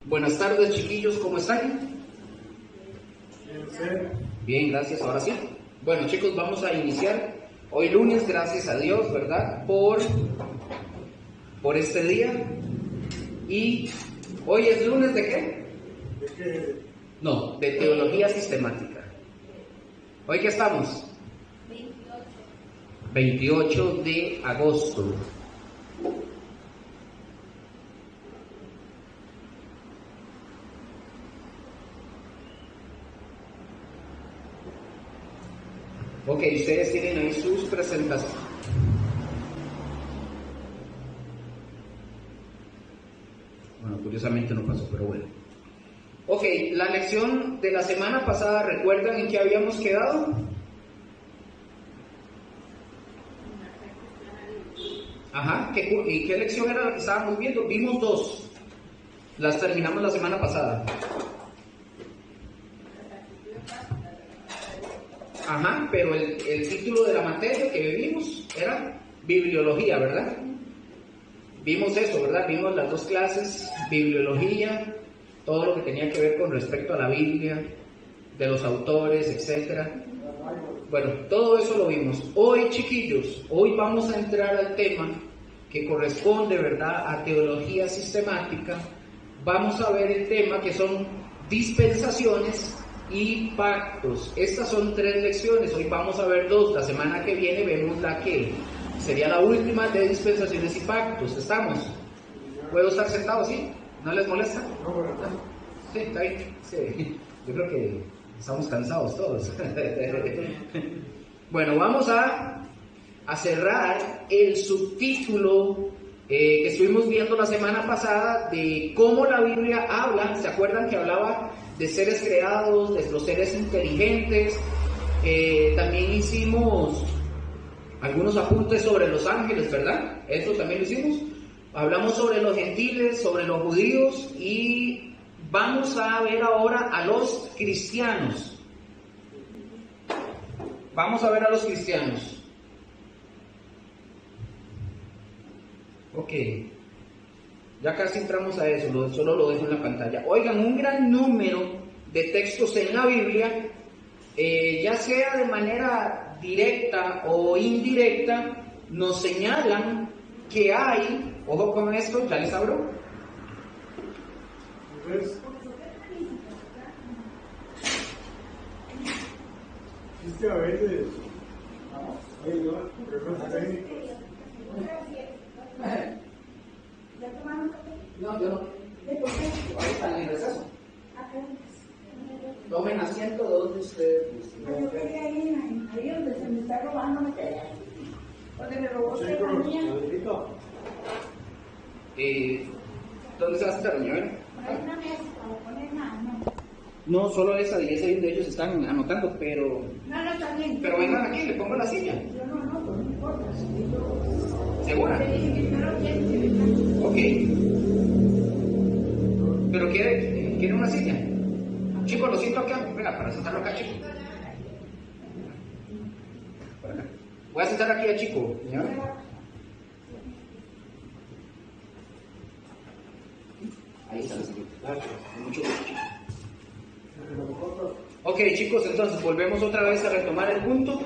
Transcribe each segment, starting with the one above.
Buenas tardes, chiquillos, ¿cómo están? Bien, gracias, ahora sí. Bueno, chicos, vamos a iniciar hoy lunes, gracias a Dios, ¿verdad? Por este día. Y hoy es lunes ¿de qué? ¿De qué? No, de teología sistemática. ¿Hoy qué estamos? 28 de agosto. Ok, ustedes tienen ahí sus presentaciones. Bueno, curiosamente no pasó, pero bueno. Ok, la lección de la semana pasada, ¿recuerdan en qué habíamos quedado? Ajá, ¿y qué lección era la que estábamos viendo? Vimos dos. Las terminamos la semana pasada. Ajá, pero el título de la materia que vimos era bibliología, ¿verdad? Vimos eso, ¿verdad? Vimos las dos clases, bibliología, todo lo que tenía que ver con respecto a la Biblia, de los autores, etc. Bueno, todo eso lo vimos. Hoy, chiquillos, hoy vamos a entrar al tema que corresponde, ¿verdad?, a teología sistemática. Vamos a ver el tema que son dispensaciones y pactos. Estas son 3 lecciones, hoy vamos a ver 2, la semana que viene vemos la que sería la última de dispensaciones y pactos. ¿Estamos? ¿Puedo estar sentado, sí? ¿No les molesta? No, ¿verdad? Sí, está bien. Sí. Yo creo que estamos cansados todos. Bueno, vamos a cerrar el subtítulo que estuvimos viendo la semana pasada de cómo la Biblia habla. ¿Se acuerdan que hablaba de seres creados, de los seres inteligentes? También hicimos algunos apuntes sobre los ángeles, ¿verdad? Eso también lo hicimos. Hablamos sobre los gentiles, sobre los judíos y vamos a ver ahora a los cristianos. Vamos a ver a los cristianos. Ok, ya casi entramos a eso, solo lo dejo en la pantalla. Oigan, un gran número de textos en la Biblia, ya sea de manera directa o indirecta, nos señalan que hay, ojo con esto, ya les abro. ¿Ves? Existe a veces. Problemas técnicos. No, yo no. Ahí están en el receso. Tomen asiento donde ustedes Yo quería ahí donde se me está robando material. Porque me robó usted la mía. ¿Dónde se va a sentar, doña Vera? Hay una mesa para poner nada, no. No, solo esa, y ese de ellos están anotando, pero No, está bien. Pero vengan aquí, le pongo la silla. Yo no, pues no importa. Si yo... ¿Segura? Te dije que no lo quiero, que venga. Ok. ¿Pero quiere una silla? Chico, lo siento acá. Venga, para sentarlo acá, chico. Por acá. Voy a sentar aquí a Chico, señora. Ahí está la silla. Mucho gusto, chico. Ok, chicos, entonces volvemos otra vez a retomar el punto.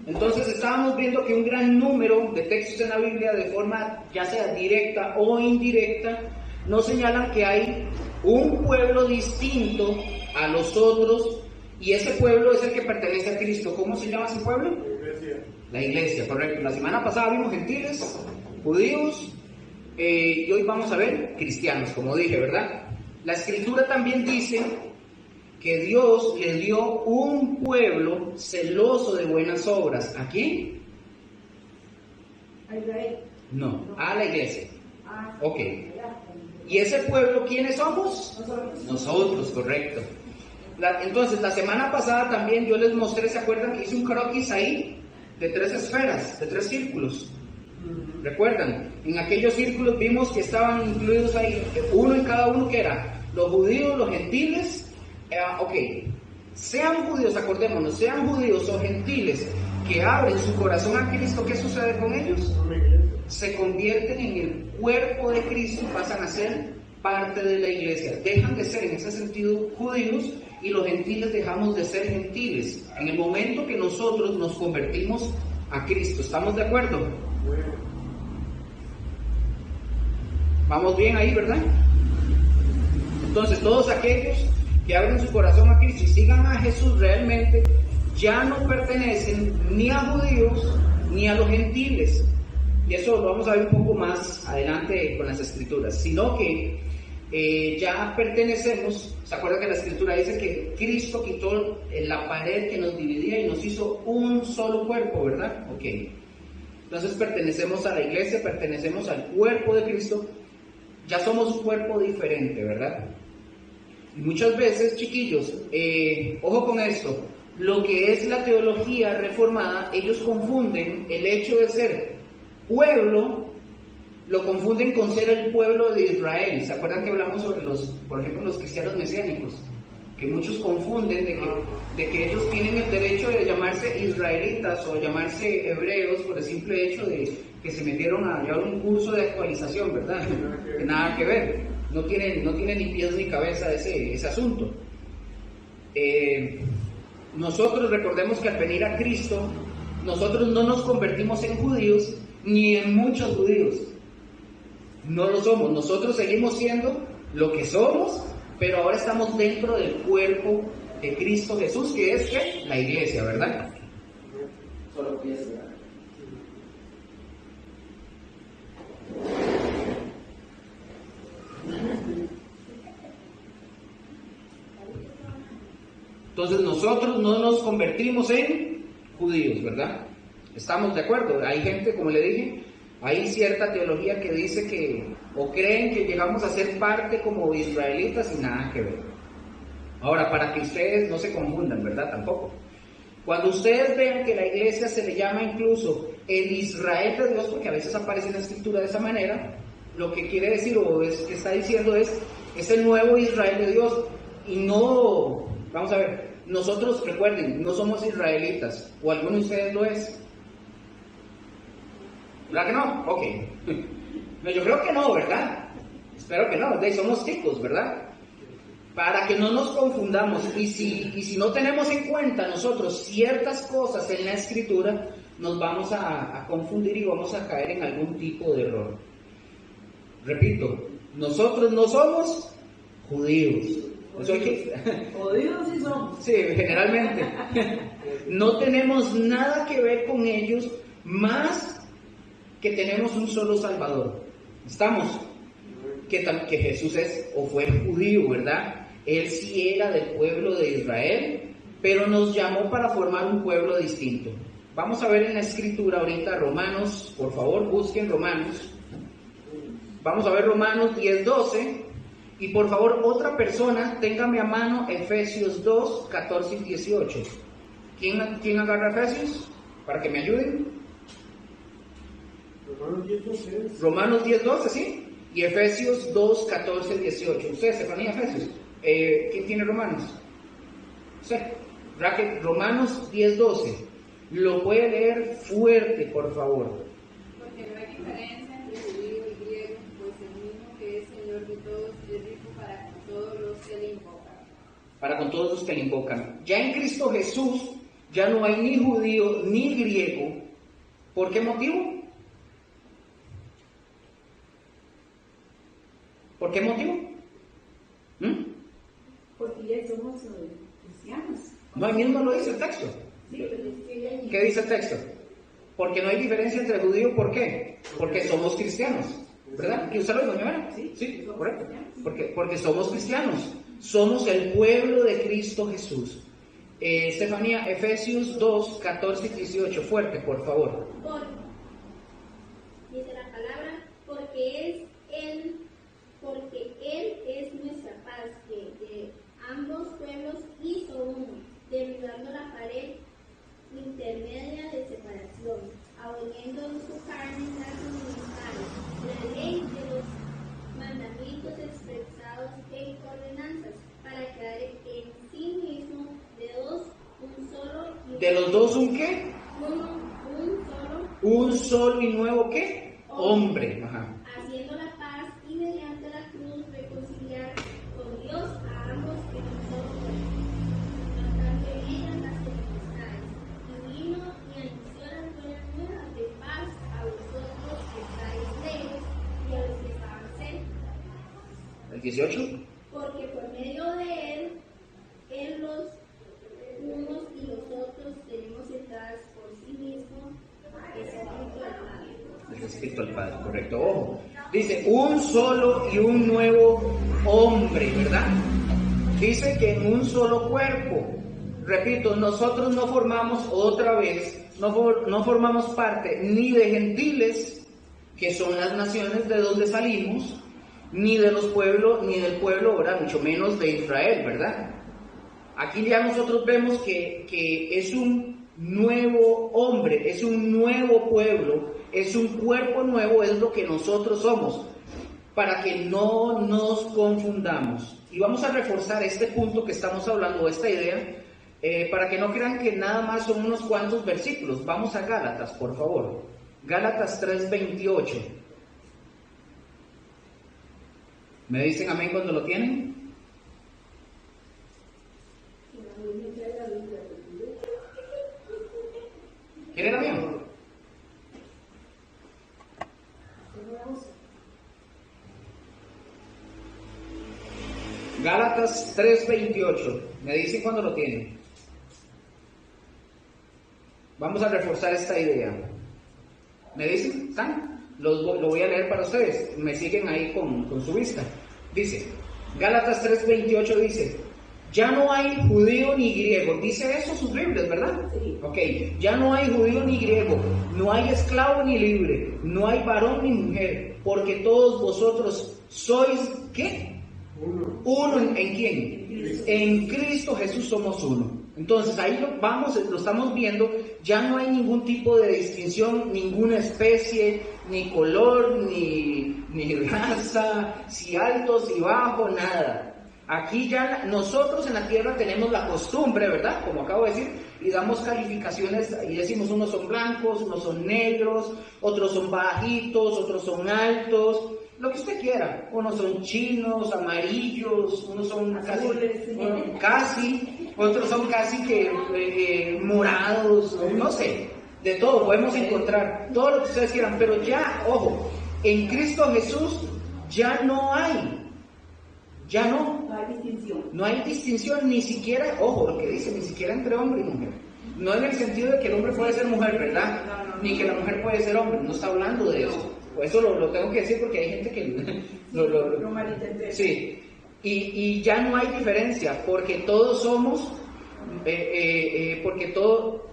Entonces estábamos viendo que un gran número de textos en la Biblia, de forma ya sea directa o indirecta, nos señalan que hay un pueblo distinto a los otros, y ese pueblo es el que pertenece a Cristo. ¿Cómo se llama ese pueblo? La iglesia, correcto. La semana pasada vimos gentiles, judíos, y hoy vamos a ver cristianos, como dije, ¿verdad? La Escritura también dice que Dios le dio un pueblo celoso de buenas obras. ¿A quién? A Israel. No, a la iglesia. Ah, Ok. ¿Y ese pueblo quiénes somos? Nosotros, correcto. Entonces, la semana pasada también yo les mostré, ¿se acuerdan que hice un croquis ahí? De 3 esferas, de 3 círculos. ¿Recuerdan? En aquellos círculos vimos que estaban incluidos ahí, uno en cada uno, que era los judíos, los gentiles. Ok, sean judíos, acordémonos, sean judíos o gentiles que abren su corazón a Cristo, ¿qué sucede con ellos? Se convierten en el cuerpo de Cristo y pasan a ser parte de la iglesia. Dejan de ser en ese sentido judíos y los gentiles dejamos de ser gentiles en el momento que nosotros nos convertimos a Cristo. ¿Estamos de acuerdo? Vamos bien ahí, ¿verdad? Entonces todos aquellos que abren su corazón a Cristo y sigan a Jesús realmente ya no pertenecen ni a judíos ni a los gentiles. Y eso lo vamos a ver un poco más adelante con las escrituras, sino que ya pertenecemos. ¿Se acuerdan que la escritura dice que Cristo quitó la pared que nos dividía y nos hizo un solo cuerpo, ¿verdad? Ok. Entonces pertenecemos a la iglesia, pertenecemos al cuerpo de Cristo, ya somos un cuerpo diferente, ¿verdad? Y muchas veces, chiquillos, ojo con esto, lo que es la teología reformada, ellos confunden el hecho de ser pueblo, lo confunden con ser el pueblo de Israel. ¿Se acuerdan que hablamos sobre por ejemplo, los cristianos mesiánicos? Que muchos confunden de que ellos tienen el derecho de llamarse israelitas o llamarse hebreos por el simple hecho de que se metieron a llevar un curso de actualización, ¿verdad? Que nada que ver. No tiene ni pies ni cabeza ese asunto. Nosotros recordemos que al venir a Cristo, nosotros no nos convertimos en judíos ni en muchos judíos. No lo somos. Nosotros seguimos siendo lo que somos, pero ahora estamos dentro del cuerpo de Cristo Jesús, que es ¿qué? La iglesia, ¿verdad? Solo pies. Entonces nosotros no nos convertimos en judíos, ¿verdad? Estamos de acuerdo. Hay gente, como le dije, hay cierta teología que dice que, o creen que llegamos a ser parte como israelitas y nada que ver. Ahora, para que ustedes no se confundan, ¿verdad? Tampoco. Cuando ustedes vean que la iglesia se le llama incluso el Israel de Dios, porque a veces aparece en la escritura de esa manera, lo que quiere decir o es que está diciendo es el nuevo Israel de Dios. Y no, vamos a ver, nosotros, recuerden, no somos israelitas, o alguno de ustedes lo es. ¿Verdad que no? Ok. No, yo creo que no, ¿verdad? Espero que no, somos ticos, ¿verdad? Para que no nos confundamos, y si no tenemos en cuenta nosotros ciertas cosas en la escritura, nos vamos a confundir y vamos a caer en algún tipo de error. Repito, nosotros no somos judíos. Judíos sí somos. Sí, generalmente. No tenemos nada que ver con ellos, más que tenemos un solo Salvador. ¿Estamos? Que Jesús es o fue judío, ¿verdad? Él sí era del pueblo de Israel, pero nos llamó para formar un pueblo distinto. Vamos a ver en la escritura ahorita Romanos, por favor busquen Romanos. Vamos a ver Romanos 10:12. Y por favor, otra persona, téngame a mano Efesios 2, 14 y 18. ¿Quién agarra Efesios? Para que me ayuden. Romanos 10:12, ¿sí? Y Efesios 2, 14 y 18. Usted, Estefanía, Efesios. ¿Quién tiene Romanos? Usted. Raquel, Romanos 10:12. Lo puede leer fuerte, por favor. Porque no hay diferencia entre judío y griego, pues el mismo que es Señor de todos es rico para con todos los que le invocan. Para con todos los que le invocan. Ya en Cristo Jesús ya no hay ni judío ni griego. ¿Por qué motivo? ¿Por qué motivo? Porque ya somos cristianos. No, ahí mismo lo dice el texto. Sí, pero es que ¿Qué dice el texto? Porque no hay diferencia entre judío, ¿por qué? Porque somos cristianos, ¿verdad? ¿Que usted lo dijo, doña Mara? Sí, correcto. Porque somos cristianos, somos el pueblo de Cristo Jesús. Estefanía, Efesios 2, 14 y 18, fuerte, por favor. Dice la palabra, porque Él es nuestra paz, que de ambos pueblos hizo uno, derribando la pared intermedia de separación, aboliendo en su carne las inimistades, la ley de los mandamientos expresados en ordenanzas, para crear en sí mismo de dos un solo y ¿De los dos un qué? Un solo y nuevo ¿qué? Hombre. Ajá. haciendo la paz y mediante la cruz el 18. Porque por medio de él los unos y los otros tenemos entradas por sí mismos, espíritu del Padre. El Espíritu del Padre, correcto. Ojo, dice un solo y un nuevo hombre, ¿verdad? Dice que en un solo cuerpo. Repito, nosotros no formamos otra vez, no formamos parte ni de gentiles, que son las naciones de donde salimos, ni de los pueblos, ni del pueblo, ¿verdad? Mucho menos de Israel, ¿verdad? Aquí ya nosotros vemos que es un nuevo hombre, es un nuevo pueblo, es un cuerpo nuevo, es lo que nosotros somos, para que no nos confundamos. Y vamos a reforzar este punto que estamos hablando, esta idea, para que no crean que nada más son unos cuantos versículos. Vamos a Gálatas, por favor. Gálatas 3:28. ¿Me dicen amén cuando lo tienen? ¿Quién era mío? Gálatas 3:28. ¿Me dicen cuando lo tienen? Vamos a reforzar esta idea. ¿Me dicen? ¿Están? Lo voy a leer para ustedes. Me siguen ahí con su vista. Dice, Gálatas 3:28 dice, ya no hay judío ni griego. Dice eso sus Biblias, ¿verdad? Sí. Ok, ya no hay judío ni griego, no hay esclavo ni libre, no hay varón ni mujer, porque todos vosotros sois, ¿qué? Uno ¿en quién? En Cristo Jesús somos uno. Entonces ahí lo estamos viendo, ya no hay ningún tipo de distinción, ninguna especie, ni color, ni raza, si altos y bajos, nada. Aquí ya nosotros en la tierra tenemos la costumbre, ¿verdad? Como acabo de decir, y damos calificaciones y decimos unos son blancos, unos son negros, otros son bajitos, otros son altos, lo que usted quiera. Unos son chinos, amarillos, unos son casi, otros son casi que morados, no sé, de todo podemos encontrar, todo lo que ustedes quieran, pero ya, ojo, en Cristo Jesús ya no hay. Ya no hay distinción, ni siquiera, ojo, lo que dice, ni siquiera entre hombre y mujer. No en el sentido de que el hombre puede ser mujer, ¿verdad? Ni que la mujer puede ser hombre, no está hablando de eso. Eso lo tengo que decir porque hay gente que lo malinterpreta. Sí, y ya no hay diferencia, porque todos somos, porque todo,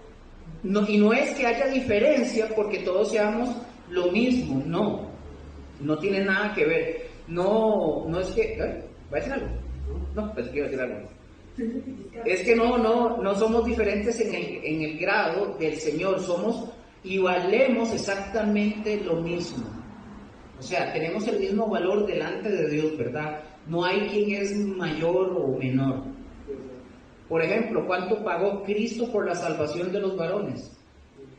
no, y no es que haya diferencia porque todos seamos lo mismo, no tiene nada que ver. No es que, ¿va a decir algo? No, pues quiero decir algo. Es que no somos diferentes en el grado del Señor, somos y valemos exactamente lo mismo. O sea, tenemos el mismo valor delante de Dios, ¿verdad? No hay quien es mayor o menor. Por ejemplo, ¿cuánto pagó Cristo por la salvación de los varones?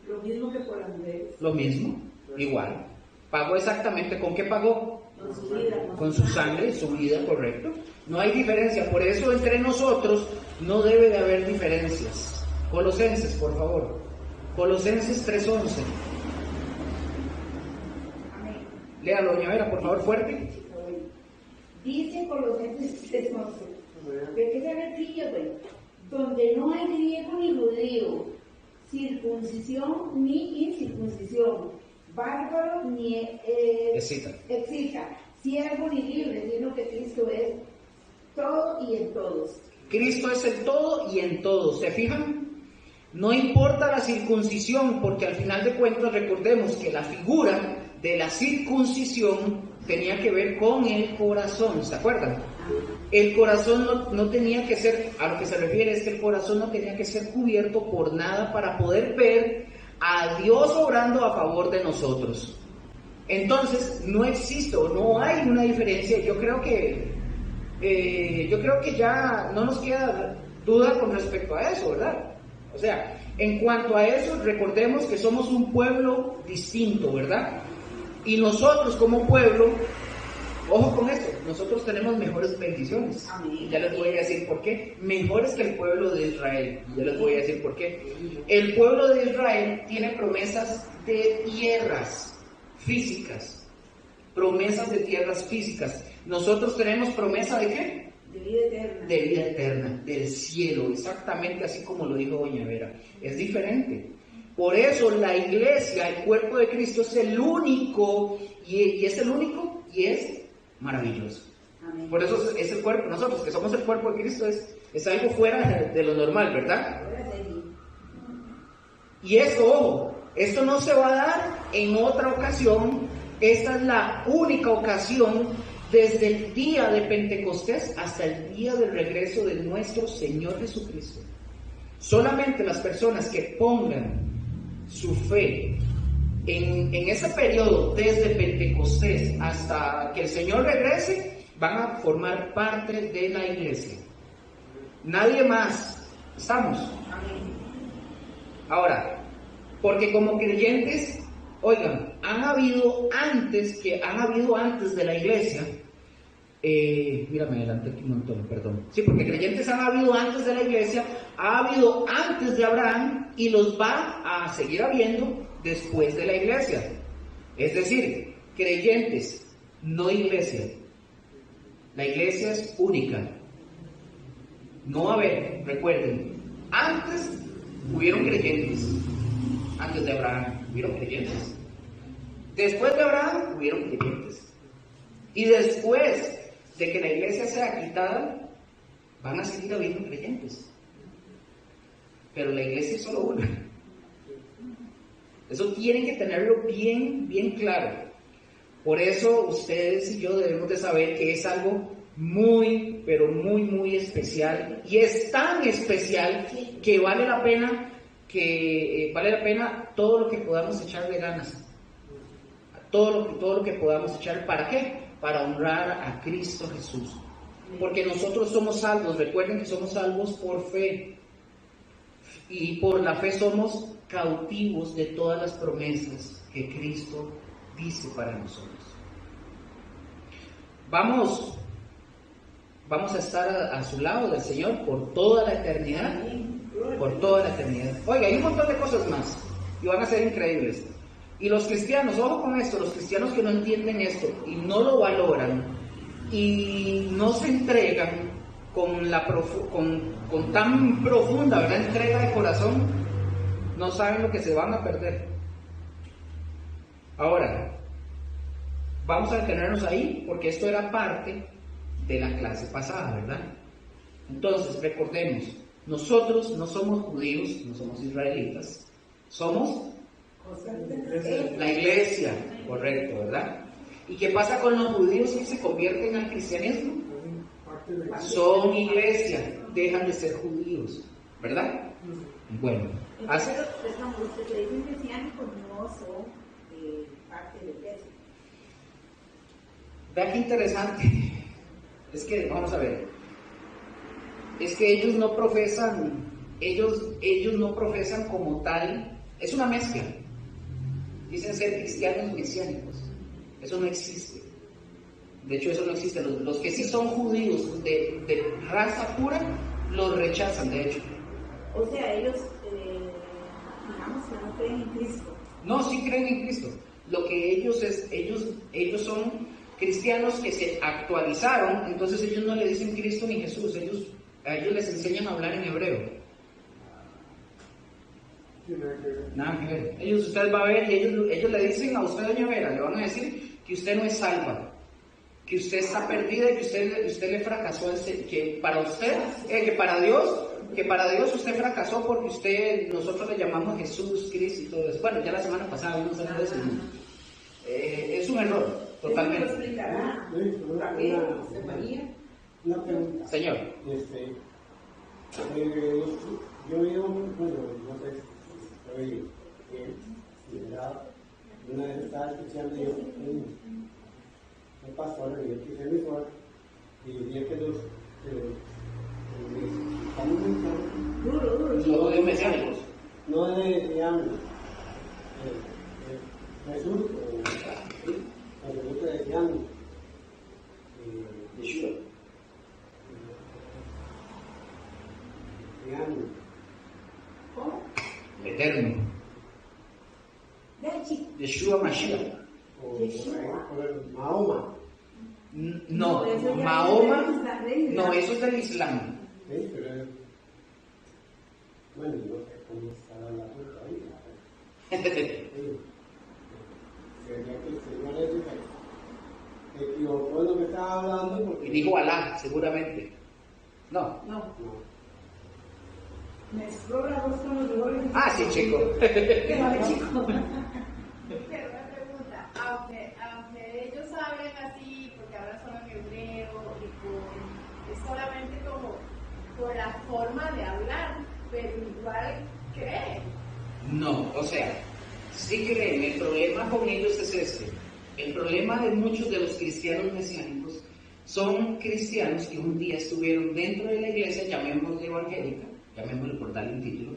Lo mismo que por las mujeres. Lo mismo, igual. Pagó exactamente, ¿con qué pagó? Con su vida. Con su sangre, su vida, correcto. No hay diferencia, por eso entre nosotros no debe de haber diferencias. Colosenses, por favor. Colosenses 3:11. Amén. Léalo, doña Vera, por favor, fuerte. Dice Colosenses 3:11. ¿De qué se refiere, güey? Donde no hay griego ni judío, circuncisión ni incircuncisión, bárbaro ni excita, siervo ni libre, sino que Cristo es todo y en todos. Cristo es el todo y en todos. ¿Se fijan? No importa la circuncisión, porque al final de cuentas recordemos que la figura de la circuncisión tenía que ver con el corazón, ¿se acuerdan? El corazón no tenía que ser, a lo que se refiere es que el corazón no tenía que ser cubierto por nada para poder ver a Dios obrando a favor de nosotros. Entonces no existe o no hay una diferencia. Yo creo que ya no nos queda duda con respecto a eso, ¿verdad? O sea, en cuanto a eso, recordemos que somos un pueblo distinto, ¿verdad? Y nosotros como pueblo, ojo con esto, nosotros tenemos mejores bendiciones. Amén. Ya les voy a decir por qué. Mejores que el pueblo de Israel. Ya les voy a decir por qué. El pueblo de Israel tiene promesas de tierras físicas. Promesas de tierras físicas. Nosotros tenemos promesa ¿de qué? De vida eterna. De vida eterna, del cielo, exactamente así como lo dijo doña Vera. Es diferente. Por eso la iglesia, el cuerpo de Cristo, es el único, y es el único, y es maravilloso. Amén. Por eso es el cuerpo, nosotros que somos el cuerpo de Cristo, es algo fuera de lo normal, ¿verdad? Ahora sí. Y esto, ojo, esto no se va a dar en otra ocasión. Esta es la única ocasión desde el día de Pentecostés hasta el día del regreso de nuestro Señor Jesucristo. Solamente las personas que pongan su fe en ese periodo desde Pentecostés hasta que el Señor regrese van a formar parte de la iglesia. Nadie más. ¿Estamos? Amén. Ahora, porque como creyentes, oigan, han habido antes de la iglesia, mírame adelante aquí un montón, perdón. Sí, porque creyentes han habido antes de la iglesia, ha habido antes de Abraham y los va a seguir habiendo después de la iglesia. Es decir, creyentes, no iglesia. La iglesia es única. No va a haber, recuerden, antes hubieron creyentes. Antes de Abraham hubieron creyentes. Después de Abraham hubieron creyentes. Y después de que la iglesia sea quitada, van a seguir habiendo creyentes. Pero la iglesia es solo una. Eso tienen que tenerlo bien, bien claro. Por eso ustedes y yo debemos de saber que es algo muy, pero muy, muy especial. Y es tan especial que vale la pena todo lo que podamos echarle ganas. Todo lo que podamos echar. ¿Para qué? Para honrar a Cristo Jesús. Porque nosotros somos salvos. Recuerden que somos salvos por fe. Y por la fe somos cautivos de todas las promesas que Cristo dice para nosotros. Vamos a estar a su lado del Señor por toda la eternidad. Por toda la eternidad. Oiga, hay un montón de cosas más y van a ser increíbles. Y los cristianos, ojo con esto, los cristianos que no entienden esto y no lo valoran y no se entregan con tan profunda, ¿verdad?, entrega de corazón, no saben lo que se van a perder. Ahora, vamos a detenernos ahí porque esto era parte de la clase pasada, ¿verdad? Entonces, recordemos, nosotros no somos judíos, no somos israelitas, somos la iglesia, correcto, ¿verdad? ¿Y qué pasa con los judíos que se convierten al cristianismo? Son iglesia, dejan de ser judíos, ¿verdad? Bueno, Entonces, los que se dicen mesiánicos no son parte de la iglesia. Vea qué interesante. Es que, vamos a ver, es que ellos no profesan como tal, es una mezcla. Dicen ser cristianos mesiánicos. Eso no existe. De hecho, eso no existe. Los que sí son judíos de raza pura, los rechazan, de hecho. O sea, ellos, digamos que no creen en Cristo. No, sí creen en Cristo. Lo que ellos son cristianos que se actualizaron, entonces ellos no le dicen Cristo ni Jesús, a ellos les enseñan a hablar en hebreo. Nada que ver. Usted va a ver y ellos le dicen a usted, doña Vera, le van a decir que usted no es salva, que usted está perdida y que usted le fracasó, que para usted, que para Dios usted fracasó porque nosotros le llamamos Jesús, Cristo y todo eso. Bueno, ya la semana pasada vimos algo de eso. Es un error, totalmente. ¿Eso lo explicará? Una pregunta. Señor. Yo vivo, bueno, no sé si estoy una vez estaba escuchando yo un pastor de aquí de mi pueblo y decía que los Solo de mesiánicos. no digamos Jesús o Jesús que decían Yeshua. ¿Cómo? El Eterno. Yeshua Mashiach. o Mahoma. No, eso ya Mahoma, es del Islam. no, eso es del Islam. Sí, pero bueno, no sé cómo estará la ruta ahí. Sí. Sería que el Señor eso se equivocó en lo que estaba hablando porque Y dijo Alá, seguramente. No. No, no. mezcló la voz con los dolores. Ah, sí, chico. Qué vale, chico. Pero una pregunta, aunque ellos hablen así, porque ahora son en hebreo, es solamente como por la forma de hablar, pero igual creen. No, o sea, sí creen, el problema con ellos es este. El problema de muchos de los cristianos mesiánicos son cristianos que un día estuvieron dentro de la iglesia, llamémosle evangélica, llamémosle por darle un título,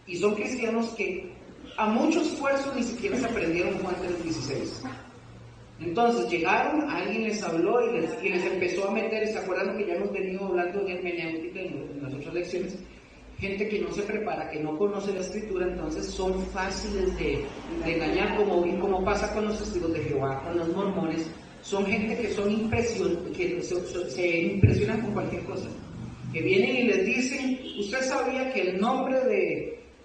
y son cristianos que a mucho esfuerzo ni siquiera se aprendieron Juan 3:16. Entonces llegaron, alguien les habló y les empezó a meter, ¿se acuerdan que ya hemos venido hablando de hermenéutica en las otras lecciones? Gente que no se prepara, que no conoce la escritura, entonces son fáciles de engañar, como pasa con los testigos de Jehová, con los mormones. Son gente que se impresionan con cualquier cosa. Que vienen y les dicen, usted sabía que el nombre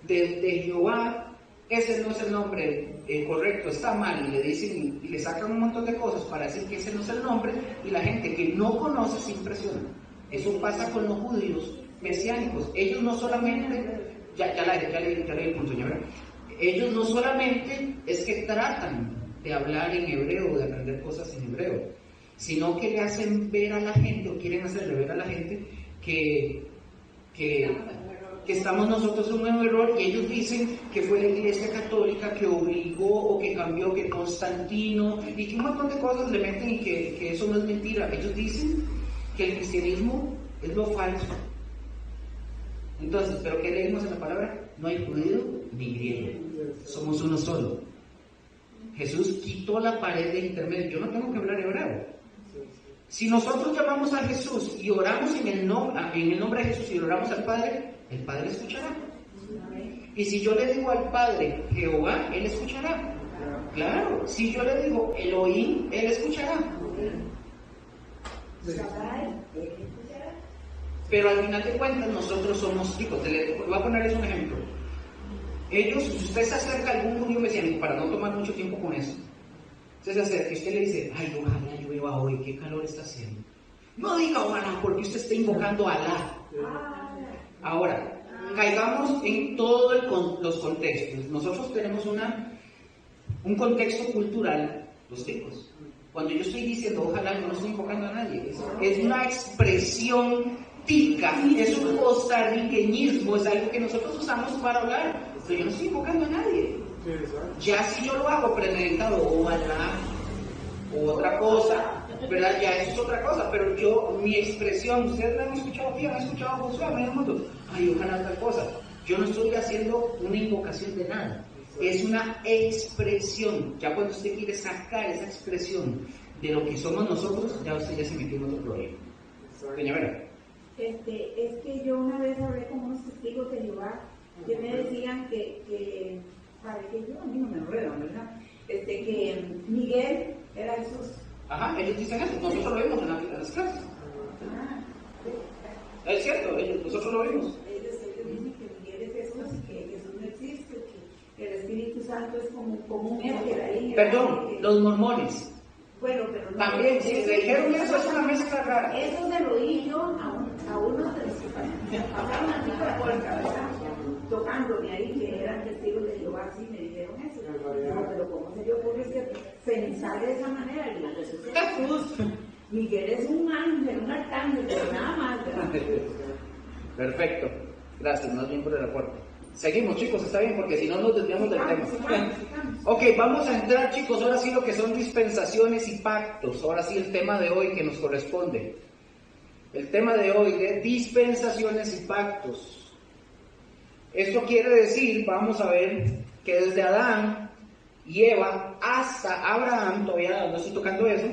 de Jehová, ese no es el nombre correcto, está mal, y le dicen y le sacan un montón de cosas para decir que ese no es el nombre, y la gente que no conoce se impresiona. Eso pasa con los judíos mesiánicos. Ellos no solamente, ya leí el punto, ¿verdad? Ellos no solamente es que tratan de hablar en hebreo, de aprender cosas en hebreo, sino que le hacen ver a la gente, o quieren hacerle ver a la gente, que estamos nosotros en un error, y ellos dicen que fue la Iglesia Católica que obligó o que cambió, que Constantino, y que un montón de cosas le meten, y que eso no es mentira. Ellos dicen que el cristianismo es lo falso. Entonces, ¿pero qué leímos en la palabra? No hay judío ni griego, somos uno solo. Jesús quitó la pared de intermedio. Yo no tengo que hablar hebreo. Si nosotros llamamos a Jesús y oramos en el nombre de Jesús y oramos al Padre, el Padre escuchará. Y si yo le digo al Padre Jehová, Él escuchará. Claro, si yo le digo Elohim, Él escuchará. Pero al final de cuentas nosotros somos chicos. Voy a ponerles un ejemplo. Ellos, si usted se acerca a algún judío mesiánico, para no tomar mucho tiempo con eso, usted se acerca y usted le dice, ay, ojalá llueva hoy, qué calor está haciendo. No diga ojalá, porque usted está invocando a Alá. Ahora, caigamos en todos los contextos. Nosotros tenemos un contexto cultural, los ticos. Cuando yo estoy diciendo ojalá, yo no estoy invocando a nadie. Es una expresión tica, es un costarriqueñismo, es algo que nosotros usamos para hablar. Pero yo no estoy invocando a nadie. Ya si yo lo hago premeditado, ojalá, o otra cosa, ¿verdad? Ya eso es otra cosa. Pero mi expresión, ustedes me han escuchado, me han escuchado a Josué, a medio mundo, ay, ojalá tal cosa. Yo no estoy haciendo una invocación de nada. Es una expresión. Ya cuando usted quiere sacar esa expresión de lo que somos nosotros, ya usted ya se metió en otro problema. Doña Vera. Es que yo una vez hablé con unos testigos de Jehová que me decían que para que yo, a mí no me enredan, ¿verdad? Que Miguel era Jesús. Ajá, ellos dicen eso, nosotros lo vimos en las clases. Es cierto, nosotros lo vimos. Ellos dicen que Miguel es Jesús y que Jesús no existe, que el Espíritu Santo es como un éter ahí. Perdón, los mormones. Bueno, pero no. También, si le dijeron eso, es una mezcla rara. Eso se lo oí yo a unos de los que pasaron así por la cabeza, tocándome ahí, que eran testigos de Jehová, sí, me dijeron eso. No, pero ¿cómo se le ocurre pensar de esa manera? Y Jesús es Jesús. Miguel es un ángel, un arcángel, pero nada más, ¿verdad? Perfecto. Gracias, más bien por el aporte. Seguimos, chicos, está bien, porque si no nos desviamos del tema. Ok, vamos a entrar, chicos, ahora sí lo que son dispensaciones y pactos. Ahora sí el tema de hoy que nos corresponde. El tema de hoy de dispensaciones y pactos. Esto quiere decir, vamos a ver, que desde Adán y Eva hasta Abraham, todavía no estoy tocando eso,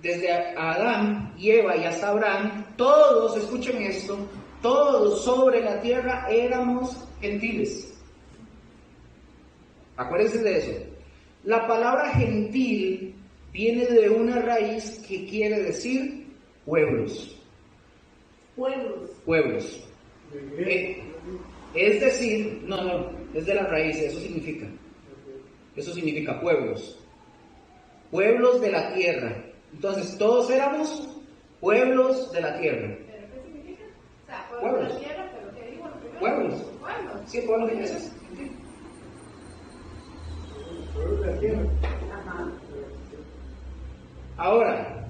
desde Adán y Eva y hasta Abraham, todos, escuchen esto, todos sobre la tierra éramos gentiles. Acuérdense de eso. La palabra gentil viene de una raíz que quiere decir pueblos. Pueblos. Pueblos. Es decir, no, es de la raíz, eso significa pueblos. Pueblos de la tierra. Entonces, todos éramos pueblos de la tierra. ¿Pero qué significa? O sea, pueblo Pueblos. de la tierra, pero ¿qué dijo el primero? Pueblos. Pueblos. Sí, pueblos de Jesús. Ajá. Ahora,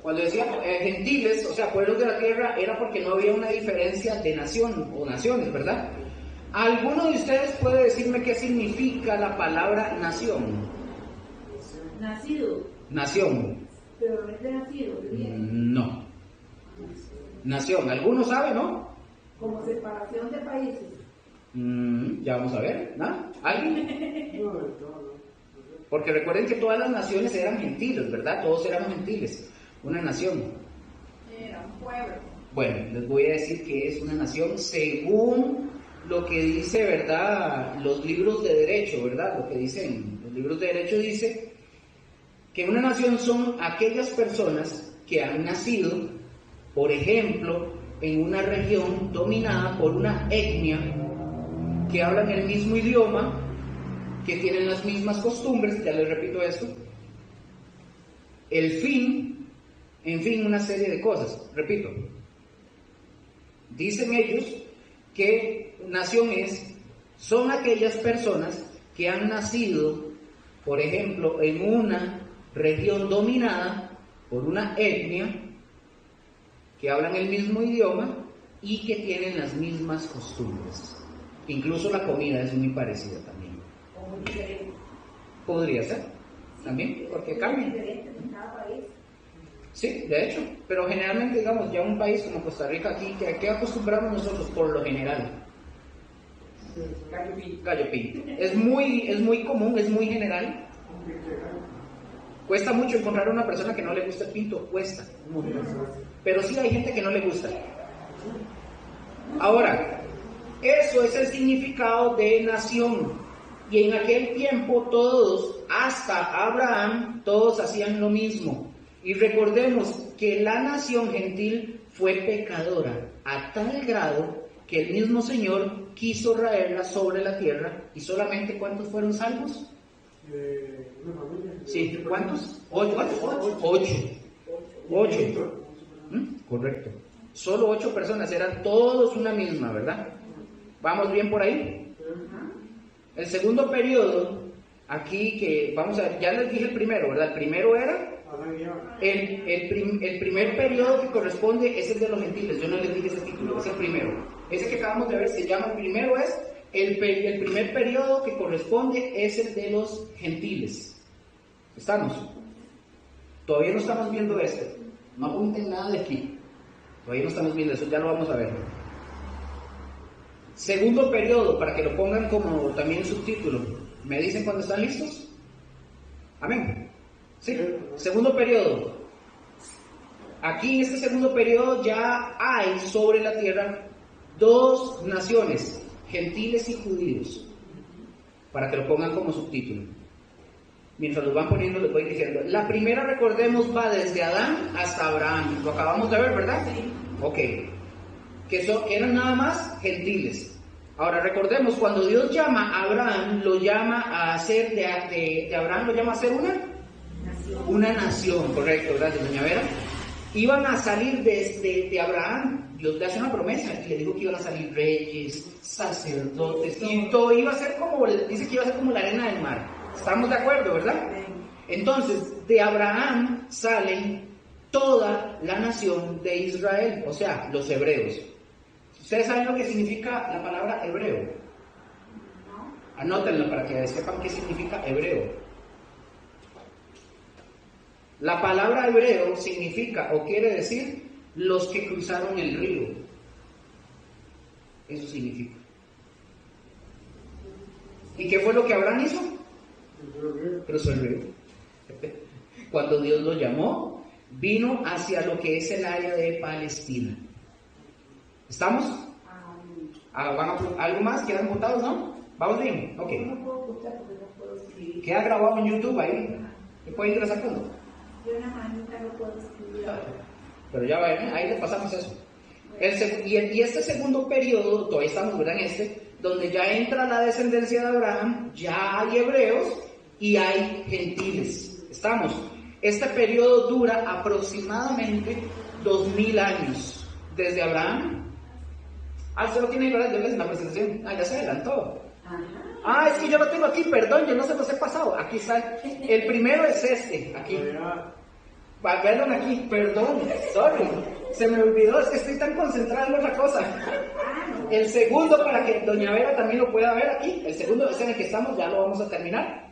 cuando decíamos gentiles, o sea, pueblos de la tierra, era porque no había una diferencia de nación o naciones, ¿verdad? ¿Alguno de ustedes puede decirme qué significa la palabra nación? Nacido. Nación. Pero no es de nacido, ¿de bien? No. Nación. ¿Alguno sabe, no? Como separación de países. Ya vamos a ver, ¿no? ¿Alguien? Porque recuerden que todas las naciones eran gentiles, ¿verdad? Todos éramos gentiles. Una nación. Era un pueblo. Bueno, les voy a decir que es una nación según lo que dice, ¿verdad? Los libros de derecho, ¿verdad? Lo que dicen los libros de derecho dice que una nación son aquellas personas que han nacido, por ejemplo, en una región dominada por una etnia que hablan el mismo idioma, que tienen las mismas costumbres, ya les repito esto, el fin, en fin, una serie de cosas. Repito, dicen ellos que nación son aquellas personas que han nacido, por ejemplo, en una región dominada por una etnia que hablan el mismo idioma y que tienen las mismas costumbres. Incluso la comida es muy parecida también. O muy diferente. Podría ser, también, porque cambia. Diferente en cada país. Sí, de hecho, pero generalmente, digamos, ya un país como Costa Rica aquí, ¿qué acostumbramos nosotros por lo general? Gallo pinto. Es muy común, es muy general. Cuesta mucho encontrar a una persona que no le gusta el pinto, cuesta. Pero sí hay gente que no le gusta. Ahora, eso es el significado de nación. Y en aquel tiempo todos, hasta Abraham, todos hacían lo mismo. Y recordemos que la nación gentil fue pecadora a tal grado que el mismo Señor quiso traerla sobre la tierra. ¿Y solamente cuántos fueron salvos? Sí, ¿cuántos? Ocho. Correcto. Solo 8 personas, eran todos una misma, ¿verdad? ¿Vamos bien por ahí? El segundo periodo, aquí que, vamos a ver, ya les dije el primero, ¿verdad? El primero era, el primer periodo que corresponde es el de los gentiles, yo no les dije ese título, es el primero. Ese que acabamos de ver se llama, el primero es, el primer periodo que corresponde es el de los gentiles. ¿Estamos? Todavía no estamos viendo esto, no apunten nada de aquí. Todavía no estamos viendo eso, ya lo vamos a ver. Segundo periodo, para que lo pongan como también subtítulo. ¿Me dicen cuando están listos? Amén. Sí, segundo periodo. Aquí en este segundo periodo ya hay sobre la tierra 2 naciones, gentiles y judíos. Para que lo pongan como subtítulo. Mientras los van poniendo, les voy diciendo. La primera, recordemos, va desde Adán hasta Abraham. Lo acabamos de ver, ¿verdad? Sí. Ok. Que eran nada más gentiles. Ahora, recordemos, cuando Dios llama a Abraham, lo llama a hacer, de Abraham lo llama a hacer una nación. Correcto, gracias, doña Vera. Iban a salir de Abraham, Dios le hace una promesa, y le dijo que iban a salir reyes, sacerdotes, y todo iba a ser como, dice que iba a ser como la arena del mar. ¿Estamos de acuerdo, verdad? Entonces, de Abraham salen toda la nación de Israel, o sea, los hebreos. ¿Ustedes saben lo que significa la palabra hebreo? Anótenlo para que sepan qué significa hebreo. La palabra hebreo significa o quiere decir los que cruzaron el río. Eso significa. ¿Y qué fue lo que Abraham hizo? Cruzó el río. Cuando Dios lo llamó, vino hacia lo que es el área de Palestina. ¿Estamos? ¿Algo más? ¿Quedan apuntados, no? ¿Vamos bien? Ok. No puedo escuchar porque no puedo escribir. Queda grabado en YouTube ahí. ¿Me puede ir sacando? Yo una manita no puedo escribir. Pero ya va, ahí le pasamos eso. Y este segundo periodo, todavía estamos, ¿verdad? En este, donde ya entra la descendencia de Abraham, ya hay hebreos y hay gentiles. Estamos. Este periodo dura aproximadamente 2000 años. Desde Abraham. Usted lo tiene, ¿verdad? Yo les la presentación. Ya se adelantó. Es que yo lo tengo aquí, perdón, yo no se los he pasado. Aquí está. El primero es este, aquí. Perdón, aquí, perdón, sorry. Se me olvidó, es que estoy tan concentrado en otra cosa. El segundo, para que doña Vera también lo pueda ver aquí. El segundo es en el que estamos, ya lo vamos a terminar.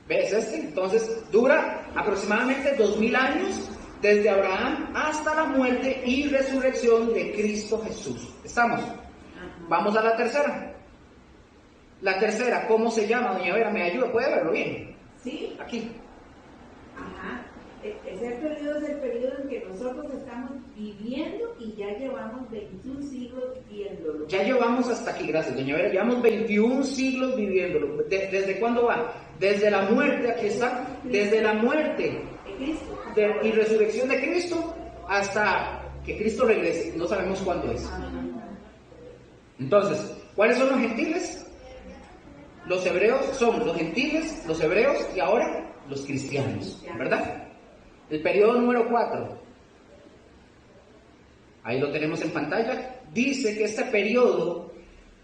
¿Ves este? Entonces, dura aproximadamente 2000 años. Desde Abraham hasta la muerte y resurrección de Cristo Jesús. ¿Estamos? Vamos a la tercera. La tercera, ¿cómo se llama, doña Vera? ¿Me ayuda? ¿Puede verlo bien? Sí. Aquí. Ese periodo es el periodo en que nosotros estamos viviendo y ya llevamos 21 siglos viviéndolo. Ya llevamos hasta aquí, gracias, doña Vera. Llevamos 21 siglos viviéndolo. ¿Desde cuándo va? Desde la muerte, aquí está. Desde la muerte y resurrección de Cristo hasta que Cristo regrese. No sabemos cuándo es. Entonces, ¿cuáles son los gentiles? Los hebreos son los gentiles, los hebreos y ahora los cristianos, ¿verdad? El periodo número 4. Ahí lo tenemos en pantalla. Dice que este periodo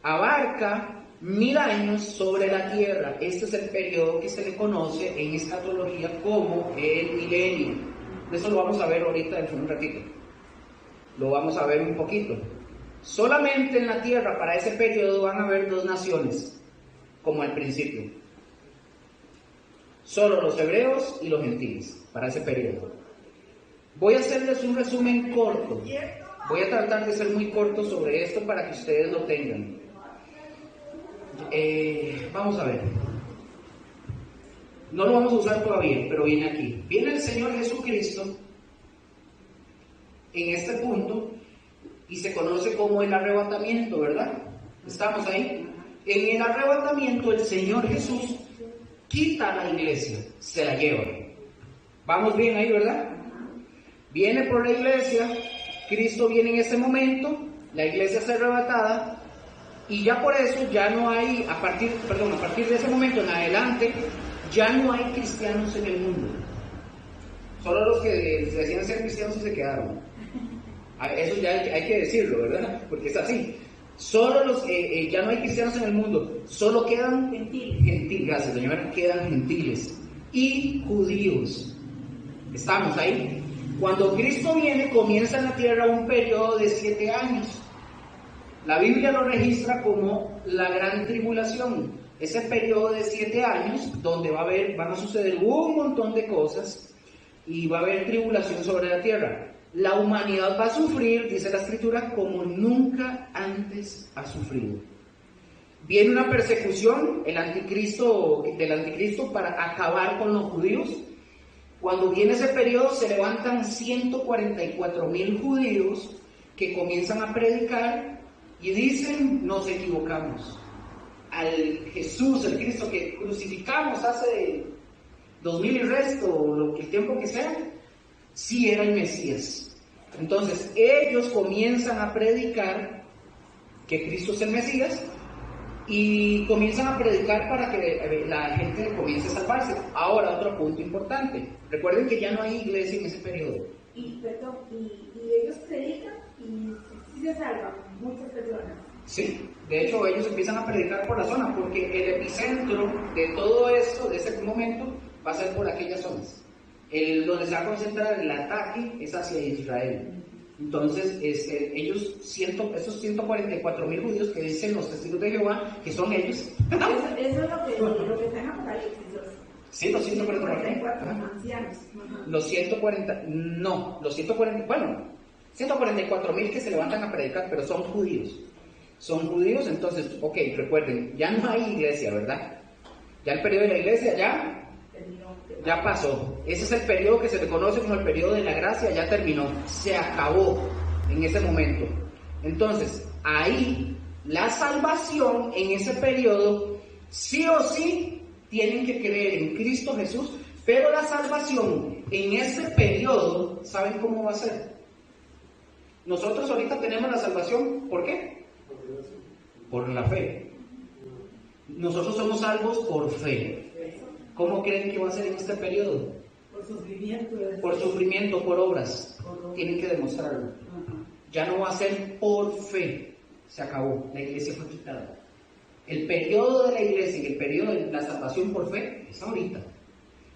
abarca 1000 años sobre la tierra. Este es el periodo que se le conoce en escatología como el milenio. Eso lo vamos a ver ahorita dentro de un ratito. Lo vamos a ver un poquito. Solamente en la tierra para ese periodo van a haber 2 naciones, como al principio. Solo los hebreos y los gentiles para ese periodo. Voy a hacerles un resumen corto. Voy a tratar de ser muy corto sobre esto para que ustedes lo tengan. Vamos a ver. No lo vamos a usar todavía, pero viene aquí. Viene el Señor Jesucristo en este punto y se conoce como el arrebatamiento, ¿verdad? Estamos ahí. En el arrebatamiento el Señor Jesús quita a la iglesia, se la lleva. Vamos bien ahí, ¿verdad? Viene por la iglesia, Cristo viene en ese momento, la iglesia es arrebatada y ya por eso ya no hay, a partir de ese momento en adelante, ya no hay cristianos en el mundo. Solo los que decían ser cristianos se quedaron. Eso ya hay que decirlo, ¿verdad? Porque es así. Solo los ya no hay cristianos en el mundo, solo quedan gentiles. Gracias, doña Vera, quedan gentiles y judíos. Estamos ahí. Cuando Cristo viene, comienza en la tierra un periodo de 7 años. La Biblia lo registra como la gran tribulación. Ese periodo de 7 años donde van a suceder un montón de cosas y va a haber tribulación sobre la tierra. La humanidad va a sufrir, dice la Escritura, como nunca antes ha sufrido. Viene una persecución del anticristo para acabar con los judíos. Cuando viene ese periodo se levantan 144,000 judíos que comienzan a predicar y dicen: nos equivocamos. Al Jesús, el Cristo que crucificamos hace 2000 y resto, o el tiempo que sea, sí era el Mesías. Entonces ellos comienzan a predicar que Cristo es el Mesías y comienzan a predicar para que la gente comience a salvarse. Ahora, otro punto importante. Recuerden que ya no hay iglesia en ese periodo. Y ellos predican y sí se salvan muchas personas. Sí, de hecho ellos empiezan a predicar por la zona, porque el epicentro de todo esto, de ese momento, va a ser por aquellas zonas. Donde se va a concentrar el ataque es hacia Israel. Entonces, esos 144,000 judíos que dicen los testigos de Jehová, que son ellos. Eso es lo que está en Apocalipsis. Sí, los 144 ancianos. Los 144,000 que se levantan a predicar, pero son judíos. Son judíos, entonces, ok, recuerden, ya no hay iglesia, ¿verdad? Ya el periodo de la iglesia ya pasó. Ese es el periodo que se le conoce como el periodo de la gracia, ya terminó, se acabó en ese momento. Entonces, ahí la salvación en ese periodo, sí o sí, tienen que creer en Cristo Jesús Pero la salvación en este periodo, ¿saben cómo va a ser? Nosotros ahorita tenemos la salvación, ¿por qué? Por la fe. Nosotros somos salvos por fe. ¿Cómo creen que va a ser en este periodo? Por sufrimiento. Por sufrimiento, por obras. Tienen que demostrarlo. Ya no va a ser por fe. Se acabó. La iglesia fue quitada. El periodo de la iglesia y el periodo de la salvación por fe es ahorita.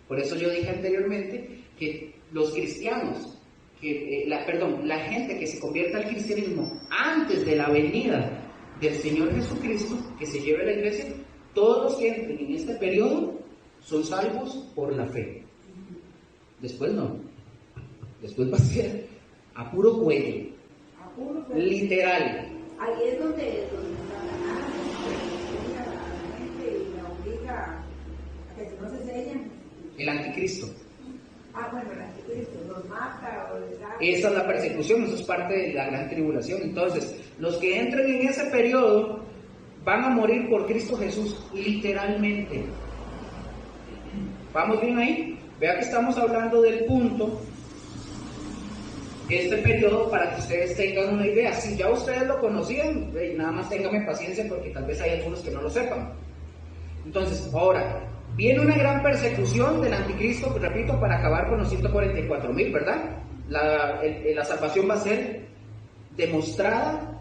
Por eso yo dije anteriormente que los cristianos, la gente que se convierte al cristianismo antes de la venida del Señor Jesucristo, que se lleve a la iglesia, todos los que entren en este periodo son salvos por la fe. Después no. Después va a ser a puro cuello. Literal. Ahí es donde Satanás obliga a la gente y la obliga a que no se sellen. El anticristo. Bueno, el anticristo los mata o les da... Esa es la persecución, eso es parte de la gran tribulación. Entonces, los que entren en ese periodo van a morir por Cristo Jesús, literalmente. ¿Vamos bien ahí? Vea que estamos hablando del punto, este periodo, para que ustedes tengan una idea. Si ya ustedes lo conocían, nada más ténganme paciencia porque tal vez hay algunos que no lo sepan. Entonces, ahora, viene una gran persecución del anticristo, repito, para acabar con los 144,000, ¿verdad? La salvación va a ser demostrada.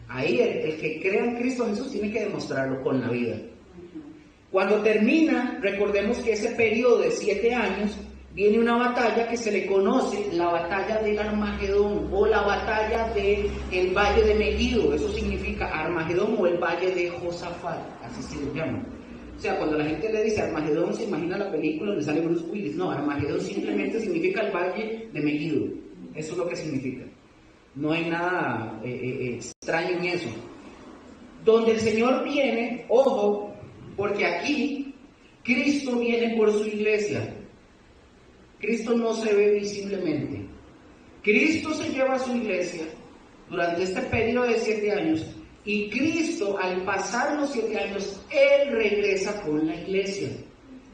Ahí el que crea en Cristo Jesús tiene que demostrarlo con la vida. Cuando termina, recordemos que ese periodo de 7 años, viene una batalla que se le conoce la batalla del Armagedón o la batalla del Valle de Megiddo. Eso significa Armagedón o el Valle de Josafat, así se le llama. O sea, cuando la gente le dice Armagedón, se imagina la película donde sale Bruce Willis. No, Armagedón simplemente significa el Valle de Megiddo. Eso es lo que significa. No hay nada extraño en eso. Donde el Señor viene, ojo, porque aquí Cristo viene por su iglesia. Cristo no se ve visiblemente. Cristo se lleva a su iglesia durante este periodo de 7 años y Cristo, al pasar los 7 años, Él regresa con la iglesia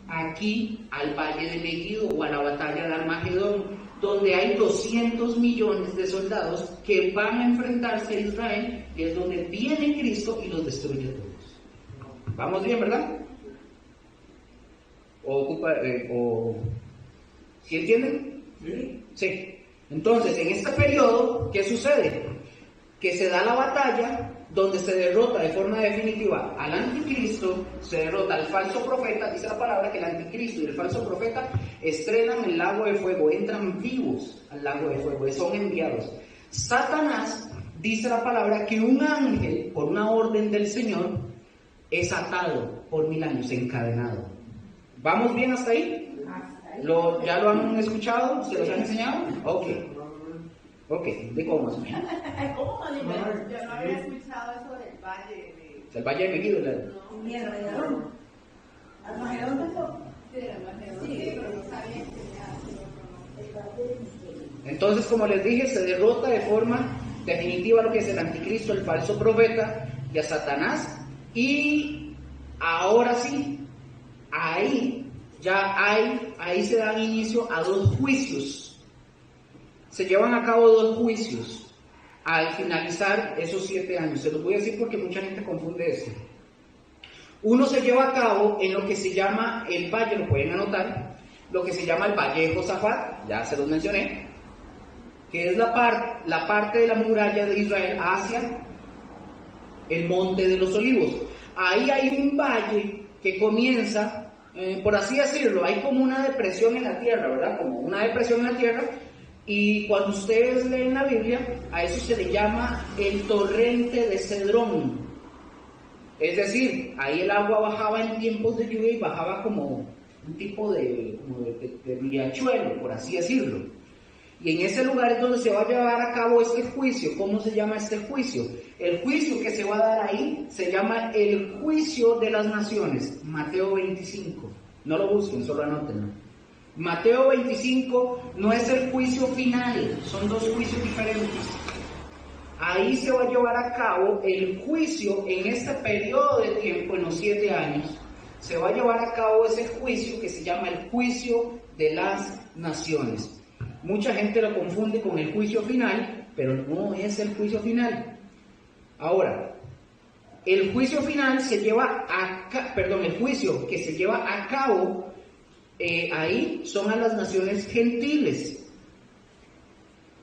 aquí al Valle de Megiddo o a la batalla de Armagedón, donde hay 200 millones de soldados que van a enfrentarse a Israel, y es donde viene Cristo y los destruye a todos. ¿Vamos bien, verdad? ¿Sí entienden? Sí. Entonces, en este periodo, ¿qué sucede? Que se da la batalla donde se derrota de forma definitiva al anticristo, se derrota al falso profeta. Dice la palabra que el anticristo y el falso profeta estrenan el lago de fuego, entran vivos al lago de fuego, son enviados. Satanás, dice la palabra, que un ángel, por una orden del Señor, es atado por 1000 años, encadenado. ¿Vamos bien hasta ahí? ¿Ya lo han escuchado? ¿Se los han enseñado? Ok, ¿de cómo más o menos? ¿Cómo más o menos? Yo no había escuchado eso del Valle de... El Valle de Megiddo, Y Armagedón. Armagedón tampoco. Sí, Armagedón, sí, pero no sabía que ya... Entonces, como les dije, se derrota de forma definitiva lo que es el anticristo, el falso profeta y a Satanás. Y ahora sí, ahí se dan inicio a 2 juicios. Se llevan a cabo 2 juicios al finalizar esos 7 años. Se los voy a decir porque mucha gente confunde esto. Uno se lleva a cabo en lo que se llama el valle, lo pueden anotar, lo que se llama el Valle de Josafat, ya se los mencioné, que es la parte de la muralla de Israel hacia el Monte de los Olivos. Ahí hay un valle que comienza, por así decirlo, hay como una depresión en la tierra, ¿verdad? Como una depresión en la tierra. Y cuando ustedes leen la Biblia, a eso se le llama el torrente de Cedrón. Es decir, ahí el agua bajaba en tiempos de lluvia y bajaba como un tipo de riachuelo, por así decirlo. Y en ese lugar es donde se va a llevar a cabo este juicio. ¿Cómo se llama este juicio? El juicio que se va a dar ahí se llama el juicio de las naciones. Mateo 25. No lo busquen, solo anótenlo. Mateo 25 no es el juicio final, son 2 juicios diferentes. Ahí se va a llevar a cabo el juicio en este periodo de tiempo, en los 7 años, se va a llevar a cabo ese juicio que se llama el juicio de las naciones. Mucha gente lo confunde con el juicio final, pero no es el juicio final. Ahora, el juicio final se lleva el juicio que se lleva a cabo ahí son a las naciones gentiles,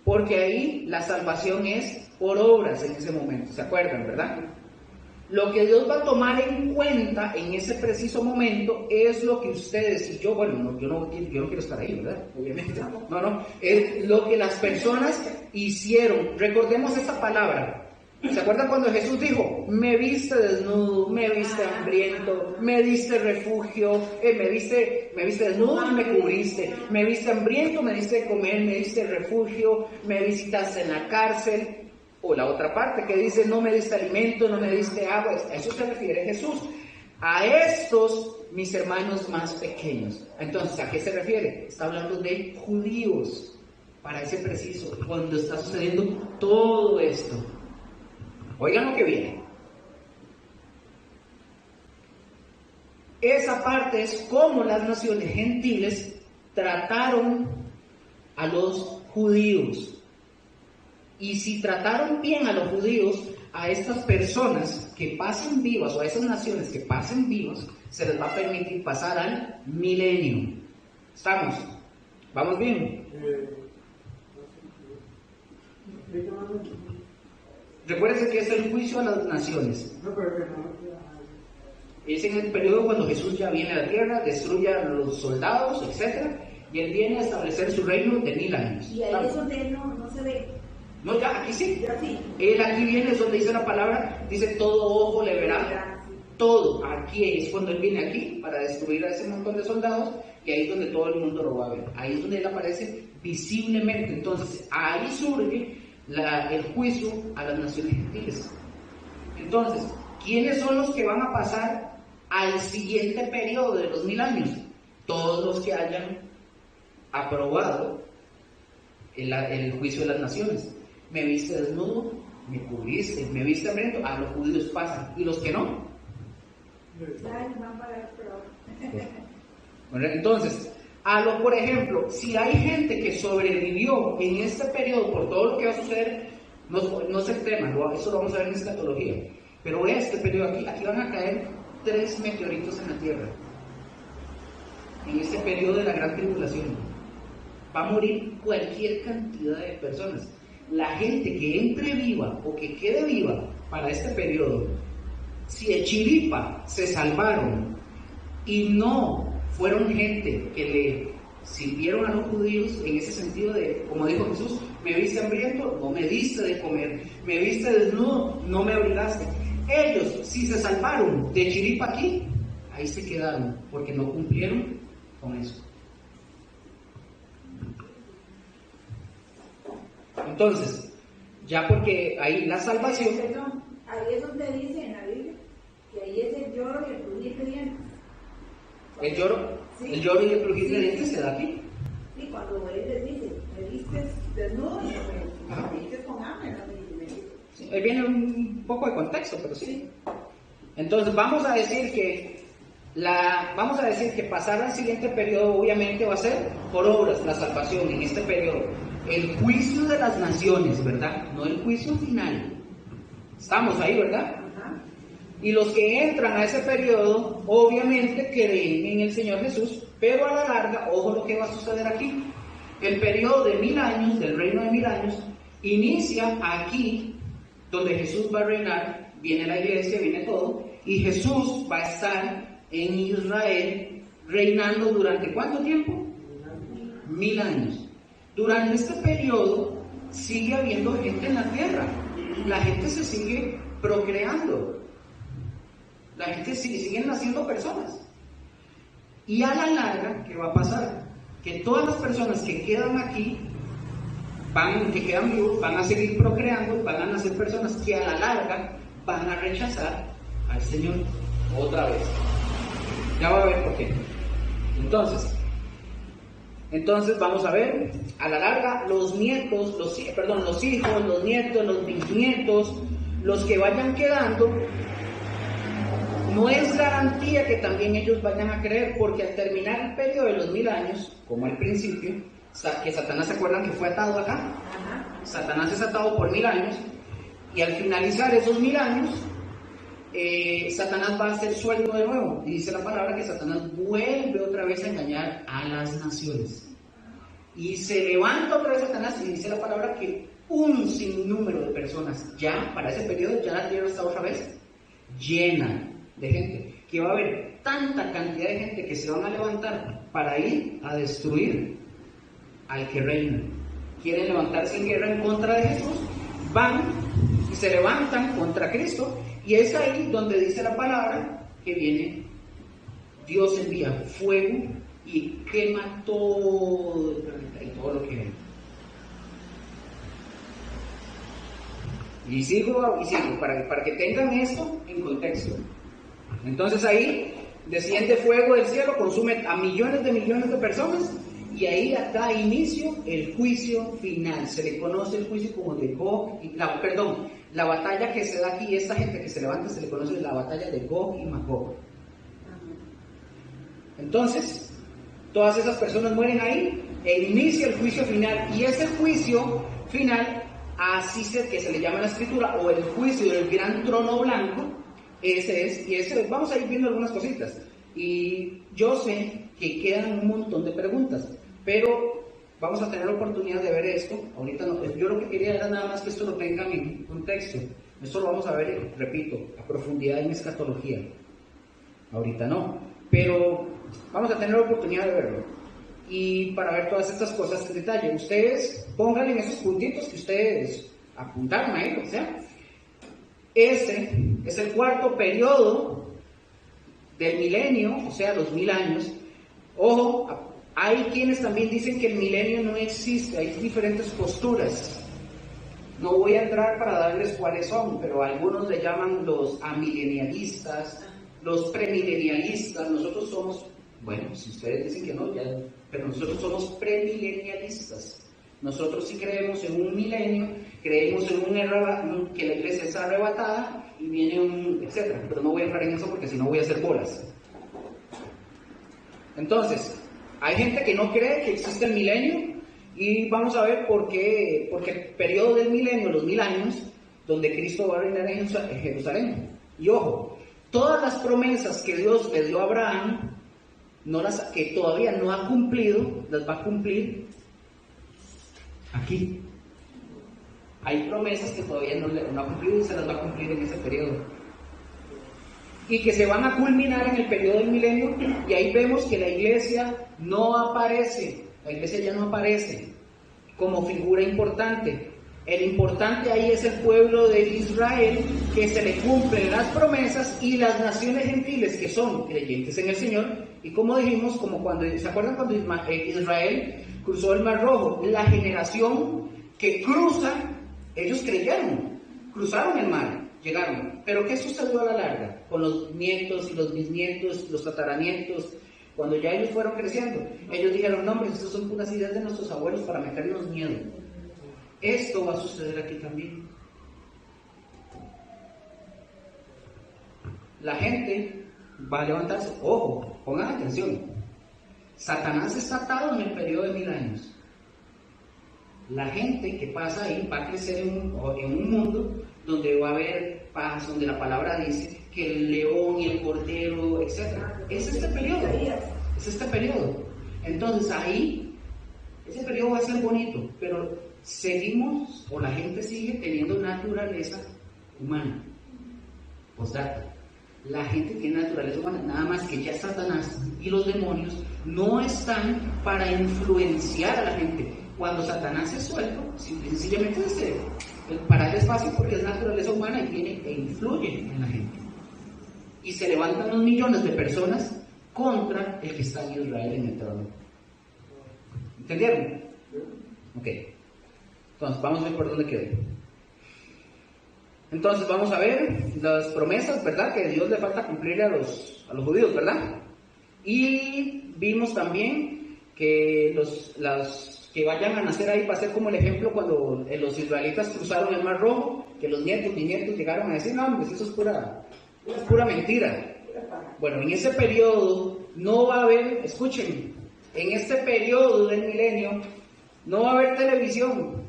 porque ahí la salvación es por obras en ese momento, ¿se acuerdan, verdad? Lo que Dios va a tomar en cuenta en ese preciso momento es lo que ustedes y yo, yo no quiero estar ahí, ¿verdad? Obviamente, es lo que las personas hicieron. Recordemos esta palabra. ¿Se acuerdan cuando Jesús dijo, me viste desnudo, me viste hambriento, me diste refugio, me viste desnudo y me cubriste, me viste hambriento, me diste de comer, me diste refugio, me visitaste en la cárcel? O la otra parte que dice, no me diste alimento, no me diste agua. A eso se refiere Jesús. A estos, mis hermanos más pequeños. Entonces, ¿a qué se refiere? Está hablando de judíos, para ese preciso, cuando está sucediendo todo esto. Oigan lo que viene. Esa parte es cómo las naciones gentiles trataron a los judíos. Y si trataron bien a los judíos, a estas personas que pasen vivas, o a esas naciones que pasen vivas, se les va a permitir pasar al milenio. ¿Estamos? ¿Vamos bien? Recuérdense que es el juicio a las naciones. Es en el periodo cuando Jesús ya viene a la tierra, destruye a los soldados, etc. Y Él viene a establecer su reino de 1000 años. Y ahí eso no se ve. No, ya, aquí sí. Ya sí. Él aquí viene, es donde dice la palabra, dice todo ojo le verá. Todo. Aquí es cuando Él viene aquí para destruir a ese montón de soldados, y ahí es donde todo el mundo lo va a ver. Ahí es donde Él aparece visiblemente. Entonces, ahí surge el juicio a las naciones gentiles. Entonces, ¿quiénes son los que van a pasar al siguiente periodo de los 1000 años? Todos los que hayan aprobado el juicio de las naciones. Me viste desnudo, me cubriste, me viste hambriento, a los judíos pasan. ¿Y los que no? Bueno, entonces, por ejemplo, si hay gente que sobrevivió en este periodo por todo lo que va a suceder, no es el tema, eso lo vamos a ver en escatología, pero este periodo aquí van a caer 3 meteoritos en la Tierra. En este periodo de la gran tribulación va a morir cualquier cantidad de personas. La gente que entre viva o que quede viva para este periodo, si de chiripa se salvaron y no fueron gente que le sirvieron a los judíos en ese sentido de, como dijo Jesús, me viste hambriento, no me diste de comer, me viste desnudo, no me abrigaste. Ellos, si se salvaron de chiripa aquí, ahí se quedaron, porque no cumplieron con eso. Entonces, ya porque ahí la salvación... Perdón, ahí es donde dice en la Biblia que ahí es el lloro y el crujir de dientes. El lloro, sí. El lloro y el crujir de dientes se da aquí. Sí, cuando él les dice, me viste desnudo y me viste con hambre, no me viste. Sí, ahí viene un poco de contexto, pero sí. Entonces vamos a decir que pasar al siguiente periodo obviamente va a ser por obras, la salvación en este periodo. El juicio de las naciones, ¿verdad? No el juicio final. Estamos ahí, ¿verdad? Y los que entran a ese periodo, obviamente creen en el Señor Jesús, pero a la larga, ojo lo que va a suceder aquí. El periodo de 1000 años, del reino de 1000 años, inicia aquí, donde Jesús va a reinar, viene la iglesia, viene todo, y Jesús va a estar en Israel reinando durante ¿cuánto tiempo? 1000 años. Durante este periodo sigue habiendo gente en la tierra, la gente se sigue procreando, la gente siguen naciendo personas. Y a la larga, ¿qué va a pasar? Que todas las personas que quedan aquí, que quedan vivos, van a seguir procreando, van a nacer personas que a la larga van a rechazar al Señor otra vez. Ya va a ver por qué. Entonces vamos a ver, a la larga, los hijos, los nietos, los bisnietos, los que vayan quedando, no es garantía que también ellos vayan a creer, porque al terminar el periodo de los 1000 años, como al principio, que Satanás, ¿se acuerdan que fue atado acá? Satanás es atado por 1000 años, y al finalizar esos 1000 años, Satanás va a ser suelto de nuevo. Y dice la palabra que Satanás vuelve otra vez a engañar a las naciones. Y se levanta otra vez Satanás, y dice la palabra que un sinnúmero de personas, ya para ese periodo, ya la tierra está otra vez llena de gente, que va a haber tanta cantidad de gente que se van a levantar para ir a destruir al que reina. Quieren levantarse en guerra en contra de Jesús, van y se levantan contra Cristo, y es ahí donde dice la palabra que viene, Dios envía fuego y quema todo el planeta y todo lo que hay. Y sigo para que tengan esto en contexto. Entonces ahí desciende fuego del cielo, consume a millones de personas, y ahí da inicio el juicio final. Se le conoce el juicio como de Gog y la batalla que se da aquí, esta gente que se levanta, se le conoce la batalla de Gog y Magog. Entonces, todas esas personas mueren ahí e inicia el juicio final, y ese juicio final, así que se le llama en la escritura, o el juicio del gran trono blanco, ese es, y ese vamos a ir viendo algunas cositas, y yo sé que quedan un montón de preguntas, pero vamos a tener la oportunidad de ver esto. Ahorita no, yo lo que quería era nada más que esto lo tengan en contexto. Esto lo vamos a ver, repito, a profundidad en escatología. Ahorita no, pero vamos a tener la oportunidad de verlo. Y para ver todas estas cosas en detalle, ustedes pónganle en esos puntitos que ustedes apuntaron ahí, o sea, este es el cuarto periodo del milenio, o sea, los 1000 años. Ojo, hay quienes también dicen que el milenio no existe, hay diferentes posturas. No voy a entrar para darles cuáles son, pero algunos le llaman los amilenialistas, los premilenialistas. Nosotros somos, bueno, si ustedes dicen que no, ya, pero nosotros somos premilenialistas. Nosotros sí creemos en un milenio, creemos en que la iglesia es arrebatada y viene etcétera. Pero no voy a entrar en eso porque si no voy a hacer bolas. Entonces, hay gente que no cree que existe el milenio, y vamos a ver por qué, porque el periodo del milenio, los 1000 años, donde Cristo va a reinar en Jerusalén. Y ojo, todas las promesas que Dios le dio a Abraham, que todavía no ha cumplido, las va a cumplir aquí. Hay promesas que todavía no ha cumplido y se las va a cumplir en ese periodo. Y que se van a culminar en el periodo del milenio, y ahí vemos que la iglesia no aparece, la iglesia ya no aparece como figura importante. El importante ahí es el pueblo de Israel, que se le cumplen las promesas, y las naciones gentiles que son creyentes en el Señor. Y como dijimos, ¿se acuerdan cuando Israel cruzó el Mar Rojo? La generación que cruza, ellos creyeron, cruzaron el mar, llegaron. Pero ¿qué sucedió a la larga? Con los nietos y los bisnietos, los tataranietos, cuando ya ellos fueron creciendo, ellos dijeron, no hombre, esas son puras ideas de nuestros abuelos para meternos miedo. Esto va a suceder aquí también. La gente va a levantarse. Ojo, pongan atención. Satanás está atado en el periodo de 1000 años. La gente que pasa ahí va a crecer en un mundo donde va a haber paz, donde la palabra dice que el león y el cordero, etc. Es este periodo. Entonces ahí, ese periodo va a ser bonito, pero seguimos, o la gente sigue teniendo naturaleza humana. Postdata. La gente tiene naturaleza humana, nada más que ya Satanás y los demonios no están para influenciar a la gente. Cuando Satanás es suelto, sencillamente para él es fácil porque es naturaleza humana y viene e influye en la gente. Y se levantan unos millones de personas contra el que está en Israel en el trono. ¿Entendieron? Ok. Entonces, vamos a ver por dónde quedé. Entonces, vamos a ver las promesas, ¿verdad? Que Dios le falta cumplirle a los judíos, ¿verdad? Y vimos también que los que vayan a nacer ahí va a ser como el ejemplo cuando los israelitas cruzaron el Mar Rojo, que los nietos, bisnietos llegaron a decir, no, pues eso es pura mentira. Bueno, en ese periodo no va a haber, escuchen, en este periodo del milenio no va a haber televisión.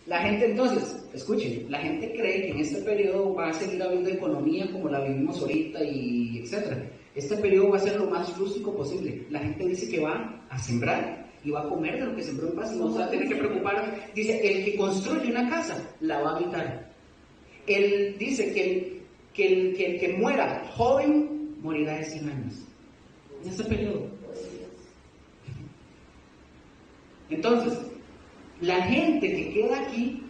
La gente entonces, escuchen, la gente cree que en este periodo va a seguir habiendo economía como la vivimos ahorita y etcétera. Este periodo va a ser lo más rústico posible. La gente dice que va a sembrar y va a comer de lo que sembró en paz y no se va a tener que preocupar. Dice, el que construye una casa la va a habitar. Él dice que el que muera joven morirá de 100 años. En este periodo. Entonces, la gente que queda aquí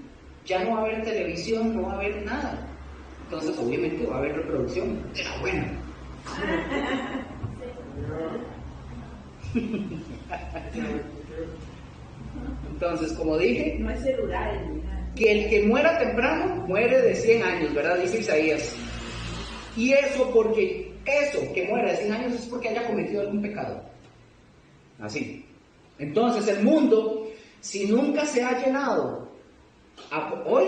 ya no va a haber televisión, no va a haber nada. Entonces, obviamente va a haber reproducción de la buena. Entonces, como dije, No es celular, que el que muera temprano muere de 100 años, ¿verdad? Dice Isaías. Y eso que muera de 100 años es porque haya cometido algún pecado. Así. Entonces, el mundo, si nunca se ha llenado, hoy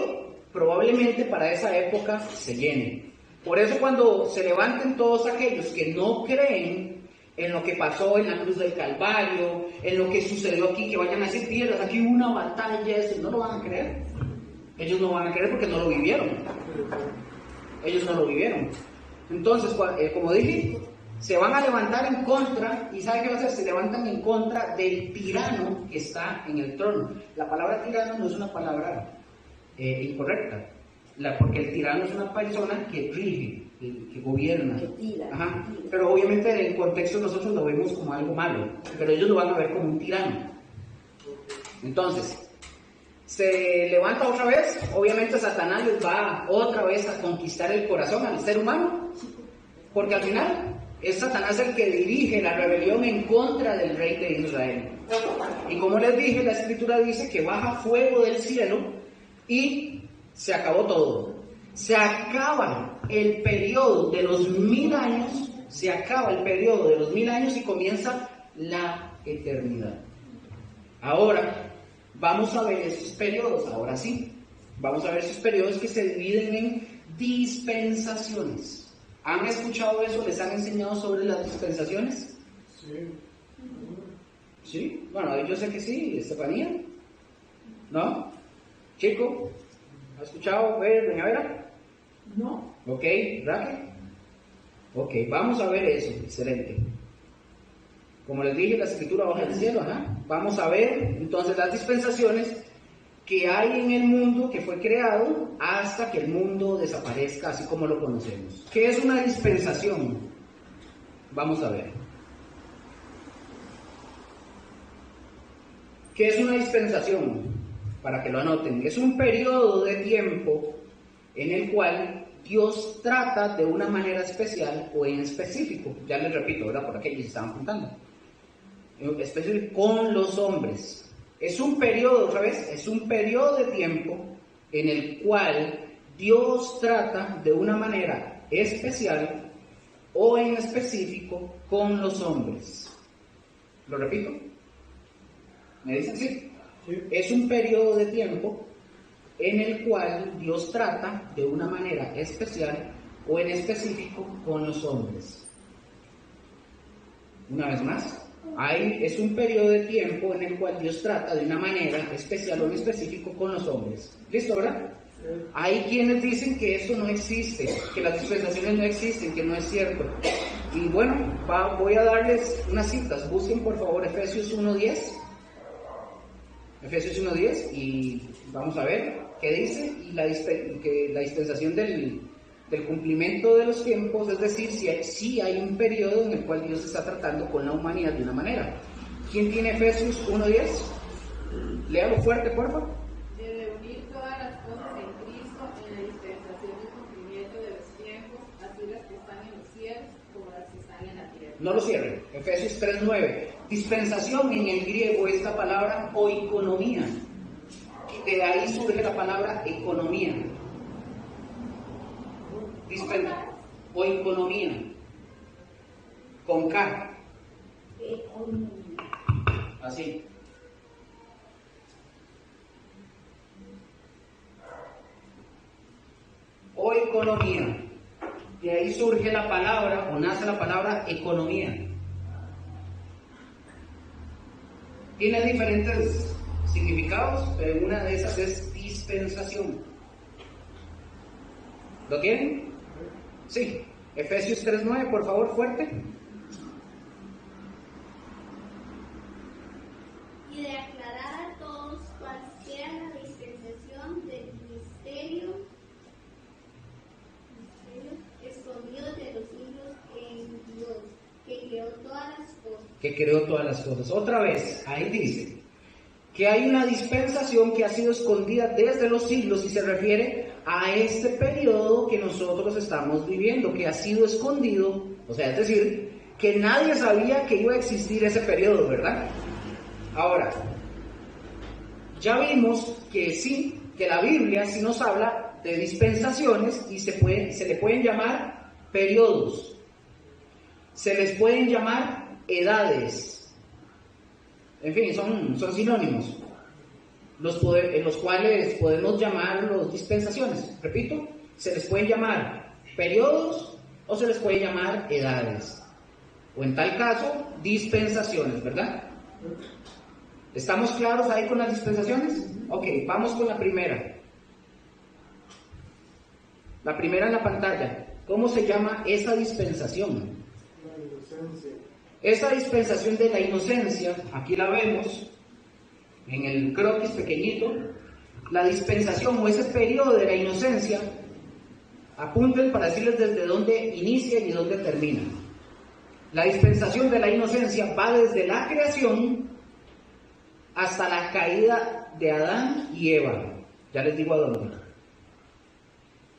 probablemente para esa época se llene. Por eso cuando se levanten todos aquellos que no creen en lo que pasó en la cruz del Calvario, en lo que sucedió aquí, que vayan a decir, piedras, aquí hubo una batalla, eso, no lo van a creer. Ellos no van a creer porque no lo vivieron. Ellos no lo vivieron. Entonces, como dije, se van a levantar en contra, y ¿sabe qué va a hacer? Se levantan en contra del tirano que está en el trono. La palabra tirano no es una palabra incorrecta, porque el tirano es una persona que rige, que gobierna. que tira. Ajá. Pero obviamente en el contexto nosotros lo vemos como algo malo, pero ellos lo van a ver como un tirano. Entonces, se levanta otra vez, obviamente Satanás les va otra vez a conquistar el corazón al ser humano, porque al final es Satanás el que dirige la rebelión en contra del rey de Israel. Y como les dije, la escritura dice que baja fuego del cielo y se acabó todo. Se acaba el periodo de los 1000 años, se acaba el periodo de los 1000 años y comienza la eternidad. Ahora, vamos a ver esos periodos, ahora sí. Vamos a ver esos periodos que se dividen en dispensaciones. ¿Han escuchado eso? ¿Les han enseñado sobre las dispensaciones? Sí. ¿Sí? Bueno, yo sé que sí, Estefanía. ¿No? ¿Chico? ¿Ha escuchado? ¿Doña Vera? No. Ok, Raquel. Ok, vamos a ver eso, excelente. Como les dije, la escritura baja del cielo, ¿no? Vamos a ver entonces las dispensaciones que hay en el mundo que fue creado hasta que el mundo desaparezca así como lo conocemos. ¿Qué es una dispensación? Vamos a ver. ¿Qué es una dispensación? Para que lo anoten. Es un periodo de tiempo en el cual Dios trata de una manera especial o en específico. Ya les repito, ¿verdad? Por aquellos que estaban apuntando. Específico con los hombres. Es un periodo, otra vez, es un periodo de tiempo en el cual Dios trata de una manera especial o en específico con los hombres. ¿Lo repito? ¿Me dicen sí? Sí. Es un periodo de tiempo en el cual Dios trata de una manera especial o en específico con los hombres. Una vez más. Es un periodo de tiempo en el cual Dios trata de una manera especial o en específico con los hombres. ¿Listo, verdad? Hay quienes dicen que eso no existe, que las dispensaciones no existen, que no es cierto. Y bueno, voy a darles unas citas. Busquen por favor Efesios 1:10. Efesios 1:10 y vamos a ver qué dice. Y que la dispensación del cumplimiento de los tiempos, es decir, si hay un periodo en el cual Dios está tratando con la humanidad de una manera. ¿Quién tiene Efesios 1:10? Léalo fuerte, por favor. De reunir todas las cosas en Cristo en la dispensación del cumplimiento de los tiempos, así las que están en los cielos como las que están en la tierra. No lo cierren. Efesios 3:9. Dispensación en el griego es la palabra oikonomía. De ahí surge la palabra economía. Oikonomía. Con K. Así. Oikonomía. de ahí surge la palabra, o nace la palabra economía. Tiene diferentes significados, pero una de esas es dispensación. ¿Lo tienen? Sí. Efesios 3:9, por favor, fuerte. Y de aclarar a todos cuál sea la dispensación del misterio escondido de los siglos en Dios, que creó todas las cosas. Que creó todas las cosas. Otra vez, ahí dice que hay una dispensación que ha sido escondida desde los siglos y se refiere a este periodo que nosotros estamos viviendo, que ha sido escondido, o sea, es decir, que nadie sabía que iba a existir ese periodo, ¿verdad? Ahora, ya vimos que sí, que la Biblia sí nos habla de dispensaciones y se le pueden llamar periodos, se les pueden llamar edades. En fin, son sinónimos, en los cuales podemos llamarlos dispensaciones. Repito, se les pueden llamar periodos o se les puede llamar edades. O en tal caso, dispensaciones, ¿verdad? ¿Estamos claros ahí con las dispensaciones? Ok, vamos con la primera. La primera en la pantalla. ¿Cómo se llama esa dispensación? La inocencia. Esa dispensación de la inocencia, aquí la vemos en el croquis pequeñito. La dispensación o ese periodo de la inocencia, apunten para decirles desde dónde inicia y dónde termina. La dispensación de la inocencia va desde la creación hasta la caída de Adán y Eva. Ya les digo a dónde.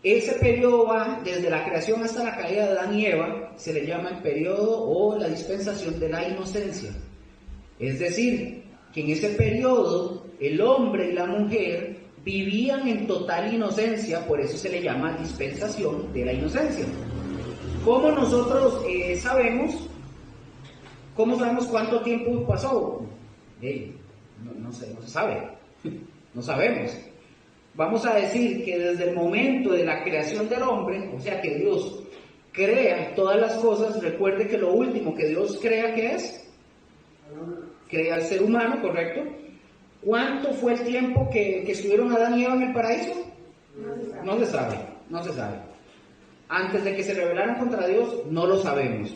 Ese periodo va desde la creación hasta la caída de Adán y Eva, se le llama el periodo o la dispensación de la inocencia. Es decir, que en ese periodo el hombre y la mujer vivían en total inocencia, por eso se le llama dispensación de la inocencia. ¿Cómo nosotros sabemos? ¿Cómo sabemos cuánto tiempo pasó? No se sabe, no sabemos. Vamos a decir que desde el momento de la creación del hombre, o sea que Dios crea todas las cosas, recuerde que lo último que Dios crea, ¿qué es? Crea al ser humano, ¿correcto? ¿Cuánto fue el tiempo que estuvieron Adán y Eva en el paraíso? No se sabe. Antes de que se rebelaran contra Dios, no lo sabemos.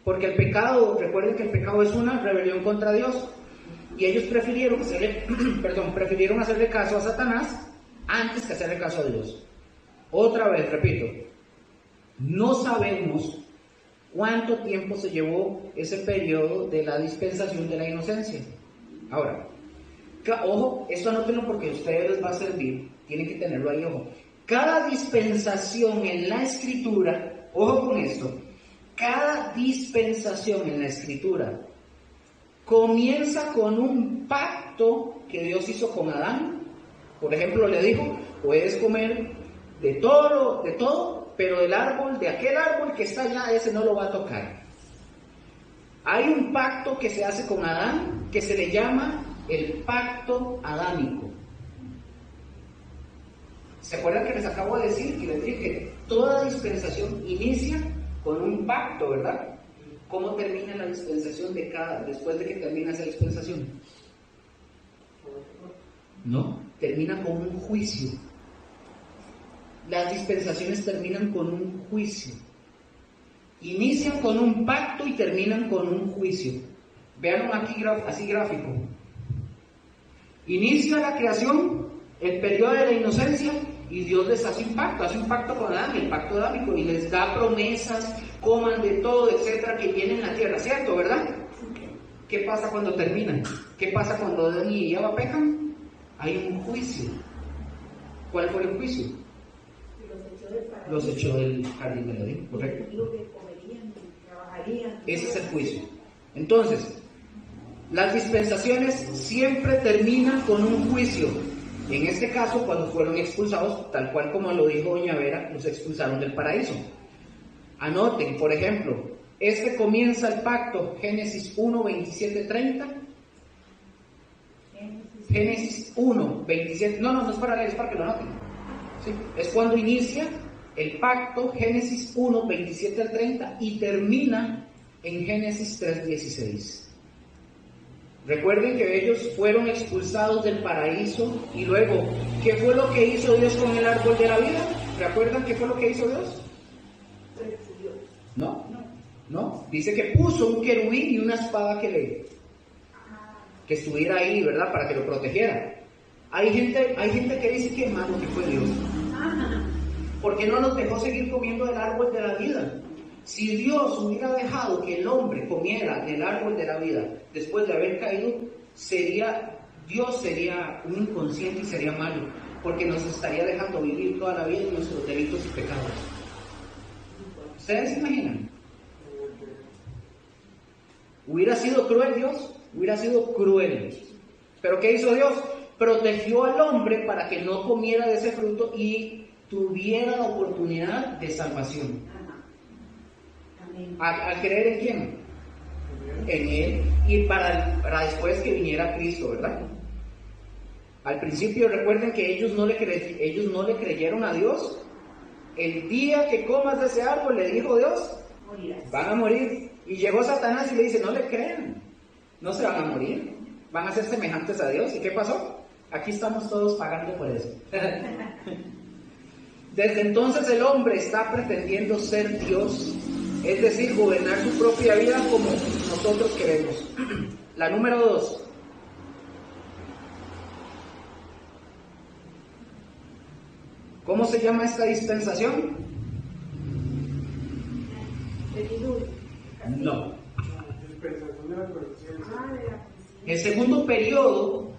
Porque el pecado, recuerden que el pecado es una rebelión contra Dios. Y ellos prefirieron hacerle caso a Satanás antes que hacerle caso a Dios. Otra vez, repito, no sabemos cuánto tiempo se llevó ese periodo de la dispensación de la inocencia. Ahora, ojo, esto anótenlo porque a ustedes les va a servir, tienen que tenerlo ahí, ojo. Cada dispensación en la Escritura, ojo con esto, cada dispensación en la Escritura comienza con un pacto que Dios hizo con Adán. Por ejemplo, le dijo, puedes comer de todo, pero del árbol, de aquel árbol que está allá, ese no lo va a tocar. Hay un pacto que se hace con Adán, que se le llama el pacto adámico. ¿Se acuerdan que les acabo de decir? Que les dije que toda dispensación inicia con un pacto, ¿verdad? ¿Cómo termina la dispensación después de que termina esa dispensación? No, termina con un juicio. Las dispensaciones terminan con un juicio. Inician con un pacto y terminan con un juicio. Veanlo aquí así gráfico. Inicia la creación, el periodo de la inocencia, y Dios les hace un pacto con Adán, el pacto adámico, y les da promesas, coman de todo, etcétera, que viene en la tierra, ¿cierto, verdad? ¿Qué pasa cuando terminan? ¿Qué pasa cuando Adán y Eva pecan? Hay un juicio. ¿Cuál fue el juicio? Los echó del jardín del Edén, ¿correcto? Ese es el juicio. Entonces, las dispensaciones siempre terminan con un juicio. En este caso, cuando fueron expulsados, tal cual como lo dijo doña Vera, los expulsaron del paraíso. Anoten, por ejemplo, comienza el pacto, Génesis 1, 27, 30. Génesis 1, 27, no es para leer, es para que lo anoten. ¿Sí? Es cuando inicia el pacto, Génesis 1, 27 al 30, y termina en Génesis 3, 16. Recuerden que ellos fueron expulsados del paraíso y luego, ¿qué fue lo que hizo Dios con el árbol de la vida? ¿Recuerdan qué fue lo que hizo Dios? No. Dice que puso un querubín y una espada que estuviera ahí, ¿verdad? Para que lo protegiera. Hay gente que dice que hermano que fue Dios. ¿Por qué no nos dejó seguir comiendo del árbol de la vida? Si Dios hubiera dejado que el hombre comiera del árbol de la vida después de haber caído, Dios sería un inconsciente y sería malo, porque nos estaría dejando vivir toda la vida en nuestros delitos y pecados. ¿Ustedes se imaginan? ¿Hubiera sido cruel Dios? Hubiera sido cruel. ¿Pero qué hizo Dios? Protegió al hombre para que no comiera de ese fruto y tuviera la oportunidad de salvación. ¿A creer en quién? En Él. Y para después que viniera Cristo, ¿verdad? Al principio recuerden que ellos no le creyeron a Dios. El día que comas de ese árbol, le dijo Dios, van a morir. Y llegó Satanás y le dice, no le crean, no se van a morir, van a ser semejantes a Dios. ¿Y qué pasó? Aquí estamos todos pagando por eso. Desde entonces el hombre está pretendiendo ser Dios, es decir, gobernar su propia vida como nosotros queremos. La número 2. ¿Cómo se llama esta dispensación? No. Dispensación de la conciencia. El segundo periodo,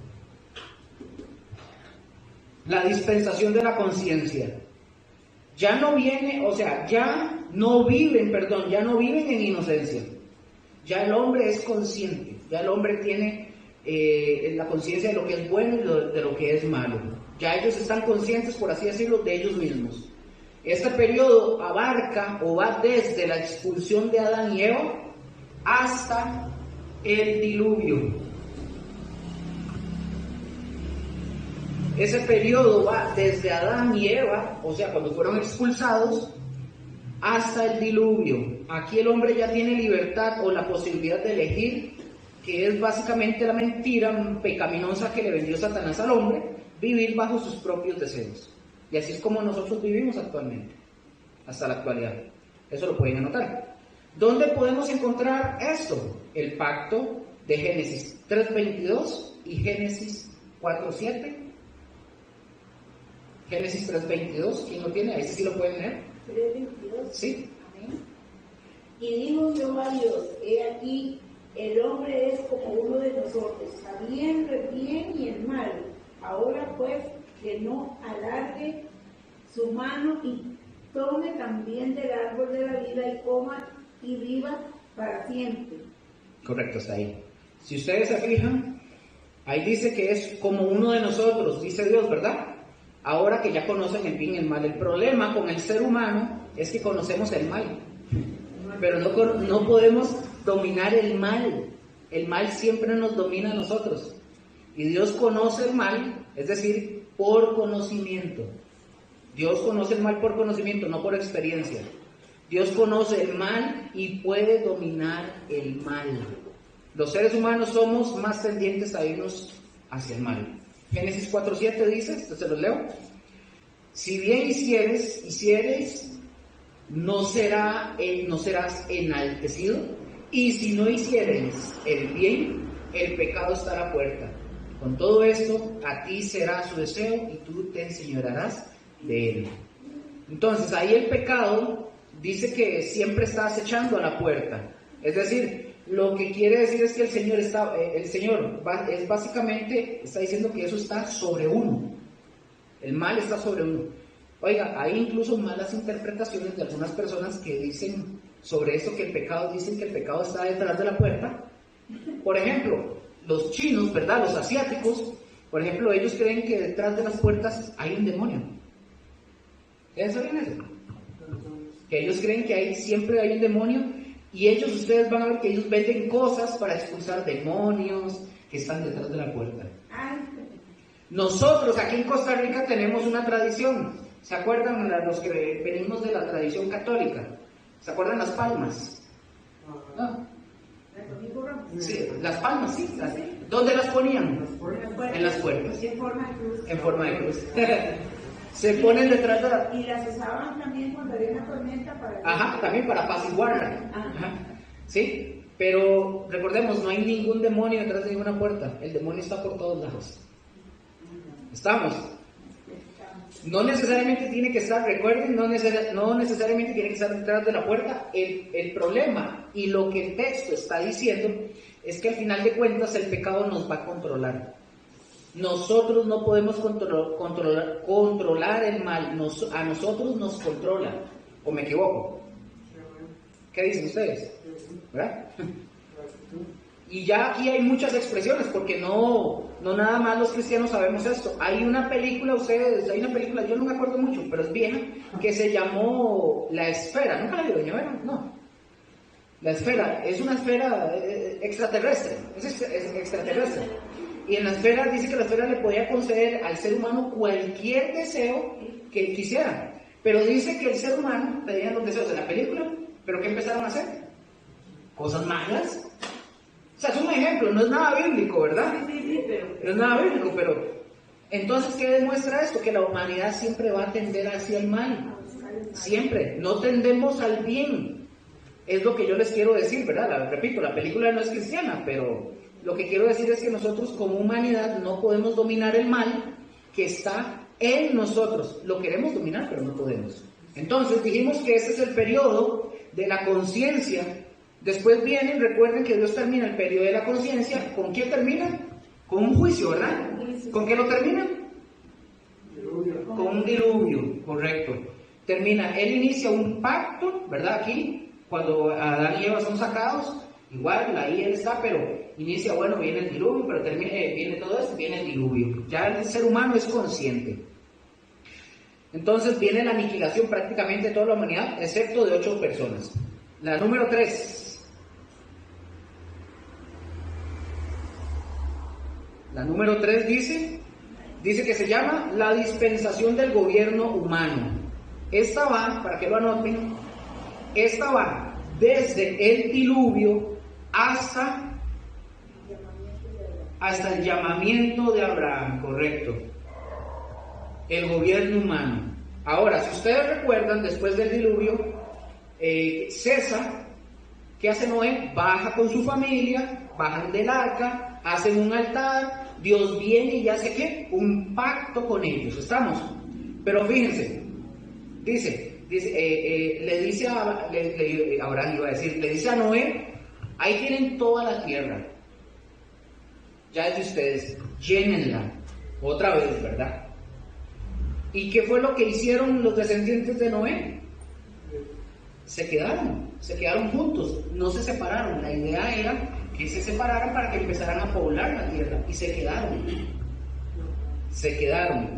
la dispensación de la conciencia. Ya no viven en inocencia. Ya el hombre es consciente, ya el hombre tiene la conciencia de lo que es bueno y de lo que es malo. Ya ellos están conscientes, por así decirlo, de ellos mismos. Este periodo abarca o va desde la expulsión de Adán y Eva hasta el diluvio. Ese periodo va desde Adán y Eva, o sea, cuando fueron expulsados, hasta el diluvio. Aquí el hombre ya tiene libertad o la posibilidad de elegir, que es básicamente la mentira pecaminosa que le vendió Satanás al hombre, vivir bajo sus propios deseos. Y así es como nosotros vivimos actualmente, hasta la actualidad. Eso lo pueden anotar. ¿Dónde podemos encontrar esto? El pacto de Génesis 3:22 y Génesis 4:7. Génesis 3:22, ¿quién lo tiene? Ahí sí lo pueden leer. 3:22. Sí. Amén. Y dijo Jehová Dios, he aquí, el hombre es como uno de nosotros, sabiendo el bien y el mal. Ahora pues, que no alargue su mano y tome también del árbol de la vida y coma y viva para siempre. Correcto, está ahí. Si ustedes se fijan, ahí dice que es como uno de nosotros, dice Dios, ¿verdad? Ahora que ya conocen el bien y el mal. El problema con el ser humano es que conocemos el mal, pero no podemos dominar el mal. El mal siempre nos domina a nosotros. Y Dios conoce el mal, es decir, por conocimiento. Dios conoce el mal por conocimiento, no por experiencia. Dios conoce el mal y puede dominar el mal. Los seres humanos somos más tendientes a irnos hacia el mal. Génesis 4:7 dice, se los leo. Si bien hicieres, no serás enaltecido, y si no hicieres el bien, el pecado está a la puerta. Con todo esto, a ti será su deseo y tú te enseñorearás de él. Entonces, ahí el pecado dice que siempre está acechando a la puerta. Es decir, lo que quiere decir es que el Señor básicamente está diciendo que eso está sobre uno. El mal está sobre uno. Oiga, hay incluso malas interpretaciones de algunas personas que dicen sobre eso que dicen que el pecado está detrás de la puerta. Por ejemplo, los chinos, ¿verdad? Los asiáticos, por ejemplo, ellos creen que detrás de las puertas hay un demonio. ¿Ustedes saben eso? Que ellos creen que siempre hay un demonio, y ustedes van a ver que ellos venden cosas para expulsar demonios que están detrás de la puerta. Nosotros aquí en Costa Rica tenemos una tradición ¿Se acuerdan los que venimos de la tradición católica? ¿Se acuerdan las palmas? ¿No? Sí, las palmas, sí. ¿Dónde las ponían? En las puertas. En forma de cruz. En forma de cruz. Se ponen detrás de la... Y las usaban también cuando había una tormenta para... Ajá, también para apaciguarla. Ajá. Sí, pero recordemos, no hay ningún demonio detrás de ninguna puerta. El demonio está por todos lados. ¿Estamos? No necesariamente tiene que estar, recuerden, no necesariamente tiene que estar detrás de la puerta. El problema y lo que el texto está diciendo es que al final de cuentas el pecado nos va a controlar. Nosotros no podemos controlar el mal, a nosotros nos controla. ¿O me equivoco? ¿Qué dicen ustedes? ¿Verdad? Y ya aquí hay muchas expresiones, porque no nada más los cristianos sabemos esto. Hay una película, yo no me acuerdo mucho, pero es vieja, que se llamó La Esfera. ¿Nunca la vieron? No. La Esfera, es una esfera extraterrestre, es extraterrestre. Y en la esfera dice que la esfera le podía conceder al ser humano cualquier deseo que quisiera. Pero dice que el ser humano pedía los deseos de la película, pero ¿qué empezaron a hacer? Cosas malas. O sea, es un ejemplo, no es nada bíblico, ¿verdad? Sí, pero... No es nada bíblico, pero... Entonces, ¿qué demuestra esto? Que la humanidad siempre va a tender hacia el mal. Siempre. No tendemos al bien. Es lo que yo les quiero decir, ¿verdad? Repito, la película no es cristiana, pero lo que quiero decir es que nosotros como humanidad no podemos dominar el mal que está en nosotros. Lo queremos dominar, pero no podemos. Entonces, dijimos que ese es el periodo de la conciencia. Después vienen, recuerden que Dios termina el periodo de la conciencia. ¿Con qué termina? Con un juicio, ¿verdad? ¿Con qué lo termina? Con un diluvio, correcto. Termina, Él inicia un pacto, ¿verdad? Aquí, cuando Adán y Eva son sacados, igual, ahí Él está, pero inicia, bueno, viene el diluvio, pero termina, viene todo esto, viene el diluvio. Ya el ser humano es consciente. Entonces viene la aniquilación prácticamente de toda la humanidad, excepto de 8 personas. La número 3. La número 3 dice que se llama la dispensación del gobierno humano. Esta va, para que lo anoten, esta va desde el diluvio hasta el llamamiento de Abraham, correcto. El gobierno humano. Ahora, si ustedes recuerdan, después del diluvio, César, ¿qué hace Noé? Baja con su familia, bajan del arca, hacen un altar, Dios viene y hace ¿qué? Un pacto con ellos, ¿estamos? Pero fíjense, le dice a Abraham, le dice a Noé, ahí tienen toda la tierra, ya es de ustedes, llénenla, otra vez, ¿verdad? ¿Y qué fue lo que hicieron los descendientes de Noé? Se quedaron juntos, no se separaron. La idea era que se separaran para que empezaran a poblar la tierra, y se quedaron,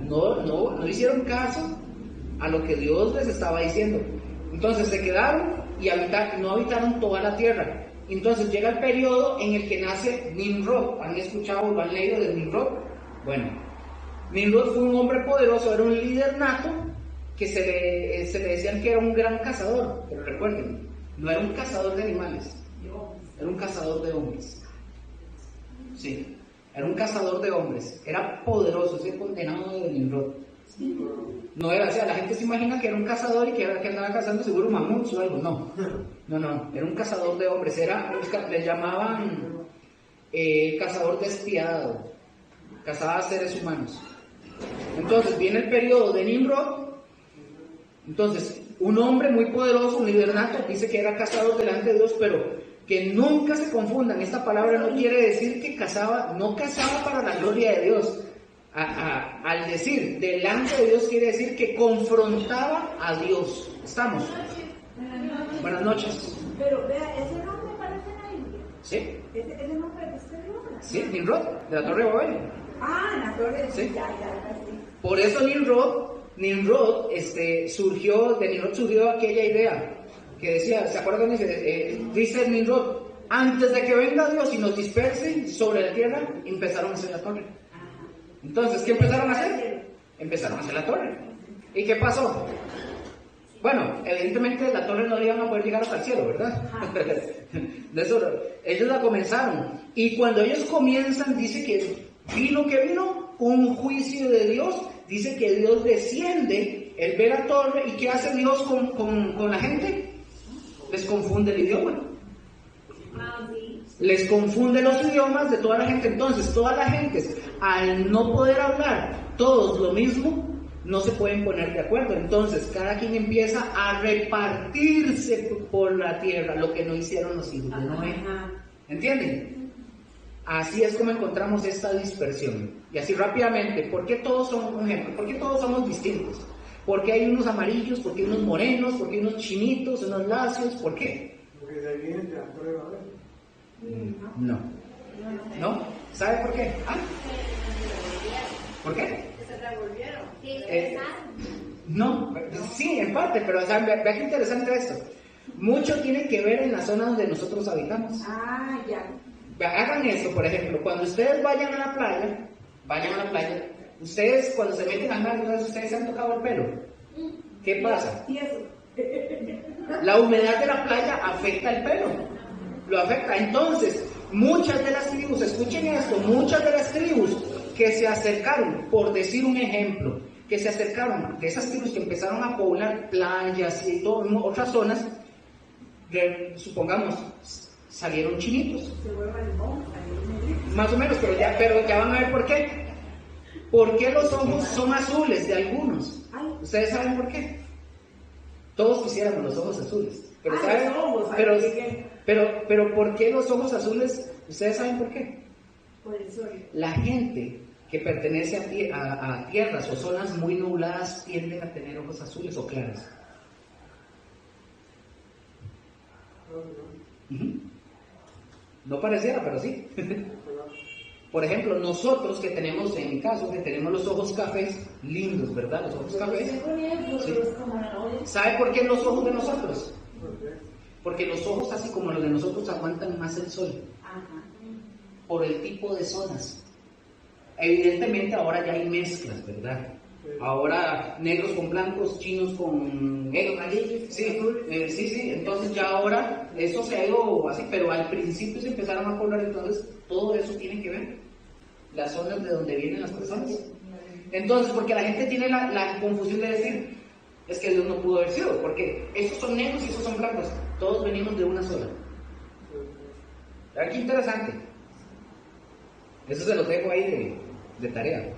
no hicieron caso a lo que Dios les estaba diciendo. Entonces se quedaron y no habitaron toda la tierra. Entonces llega el periodo en el que nace Nimrod. ¿Han escuchado o lo han leído de Nimrod? Bueno, Nimrod fue un hombre poderoso, era un líder nato, que se le decían que era un gran cazador, pero recuerden, no era un cazador de animales, era un cazador de hombres. Sí, era un cazador de hombres, era poderoso, ese condenado de Nimrod. No era, o sea, la gente se imagina que era un cazador y que andaba cazando seguro mamuts o algo, no, era un cazador de hombres, le llamaban cazador despiadado, cazaba seres humanos. Entonces viene el periodo de Nimrod. Entonces, un hombre muy poderoso, un líder nato, dice que era cazador delante de Dios, pero que nunca se confundan, esta palabra no quiere decir que no cazaba para la gloria de Dios. Al decir delante de Dios quiere decir que confrontaba a Dios. ¿Estamos? Buenas noches. Pero vea, ese nombre aparece en la Biblia. ¿Sí? Ese nombre de este nombre. Sí, Nimrod, de la Torre de Babel. En la Torre. Sí. Ya, sí. Por eso Nimrod surgió aquella idea que decía, ¿se acuerdan? Dice Nimrod, antes de que venga Dios y nos disperse sobre la tierra, empezaron a hacer la torre. Entonces, ¿qué empezaron a hacer? Empezaron a hacer la torre. ¿Y qué pasó? Bueno, evidentemente la torre no iban a poder llegar hasta el cielo, ¿verdad? De eso, ellos la comenzaron. Y cuando ellos comienzan, dice que vino un juicio de Dios. Dice que Dios desciende, Él ve la torre. ¿Y qué hace Dios con la gente? Les confunde el idioma. Les confunde los idiomas de toda la gente. Entonces, toda la gente, al no poder hablar todos lo mismo, no se pueden poner de acuerdo. Entonces, cada quien empieza a repartirse por la tierra, lo que no hicieron los hijos de Noé. ¿Entienden? Así es como encontramos esta dispersión. Y así rápidamente, ¿por qué todos somos un ejemplo? ¿Por qué todos somos distintos? ¿Por qué hay unos amarillos? ¿Por qué hay unos morenos? ¿Por qué hay unos chinitos, unos lacios? ¿Por qué? Porque de ahí viene la prueba, No. ¿No? ¿Sabe por qué? ¿Ah? ¿Por qué? Se revolvieron. No, sí, en parte, pero o sea, vea qué interesante esto. Mucho tiene que ver en la zona donde nosotros habitamos. Ah, ya. Hagan esto, por ejemplo, cuando ustedes vayan a la playa, ustedes cuando se meten al mar, ustedes se han tocado el pelo. ¿Qué pasa? Y eso. La humedad de la playa afecta el pelo, lo afecta. Entonces, muchas de las tribus, escuchen esto, muchas de las tribus que se acercaron, por decir un ejemplo, que se acercaron, de esas tribus que empezaron a poblar playas y todo, otras zonas, supongamos, salieron chinitos. Se vuelve limón, Más o menos, pero ya van a ver por qué. ¿Por qué los ojos son azules de algunos? ¿Ustedes saben por qué? Todos quisiéramos los ojos azules. Pero ¿saben? Pero ¿por qué los ojos azules? ¿Ustedes saben por qué? por el sol. La gente que pertenece a tierras o zonas muy nubladas tienden a tener ojos azules o claros. No pareciera, pero sí. Por ejemplo, nosotros que tenemos, en mi caso, que tenemos los ojos cafés, lindos, ¿verdad? Los ojos cafés. Sí. ¿Sabe por qué los ojos de nosotros? Porque los ojos, así como los de nosotros, aguantan más el sol. Por el tipo de zonas. Evidentemente ahora ya hay mezclas, ¿verdad? Ahora negros con blancos, chinos con negros, sí, entonces ya ahora eso se ha ido así, pero al principio se empezaron a poblar, entonces todo eso tiene que ver, las zonas de donde vienen las personas. Entonces, porque la gente tiene la confusión de decir, es que Dios no pudo haber sido, porque esos son negros y esos son blancos, todos venimos de una sola. Qué interesante. Eso se lo dejo ahí de tarea.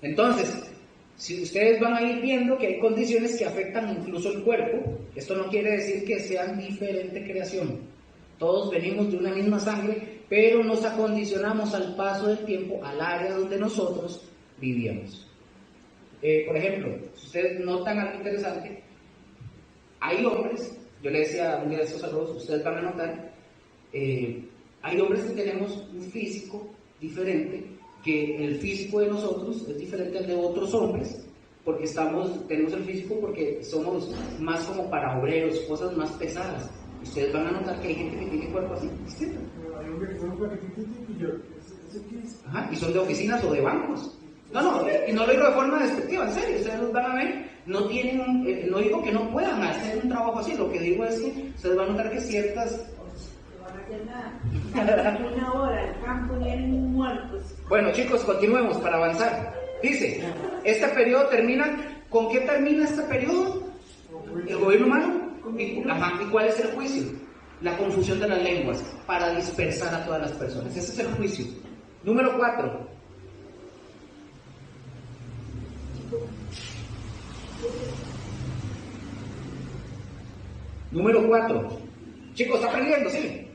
Entonces, si ustedes van a ir viendo que hay condiciones que afectan incluso el cuerpo, esto no quiere decir que sean diferente creación. Todos venimos de una misma sangre, pero nos acondicionamos al paso del tiempo al área donde nosotros vivíamos. Por ejemplo, si ustedes notan algo interesante, hay hombres, yo le decía un día de estos saludos, ustedes van a notar, hay hombres que tenemos un físico diferente, que el físico de nosotros es diferente al de otros hombres, porque tenemos el físico porque somos más como para obreros, cosas más pesadas. Ustedes van a notar que hay gente que tiene cuerpo así, distinto. Ajá, y son de oficinas o de bancos. No, y no lo digo de forma despectiva, en serio, ustedes los van a ver, no digo que no puedan hacer un trabajo así, lo que digo es que ustedes van a notar que ciertas... Una hora, el campo vienen muertos. Bueno, chicos, continuemos para avanzar. Dice, este periodo termina, ¿con qué termina este periodo? El gobierno humano. ¿Y cuál es el juicio? La confusión de las lenguas para dispersar a todas las personas. Ese es el juicio. Número 4. Número 4. Chicos, ¿está aprendiendo? Sí.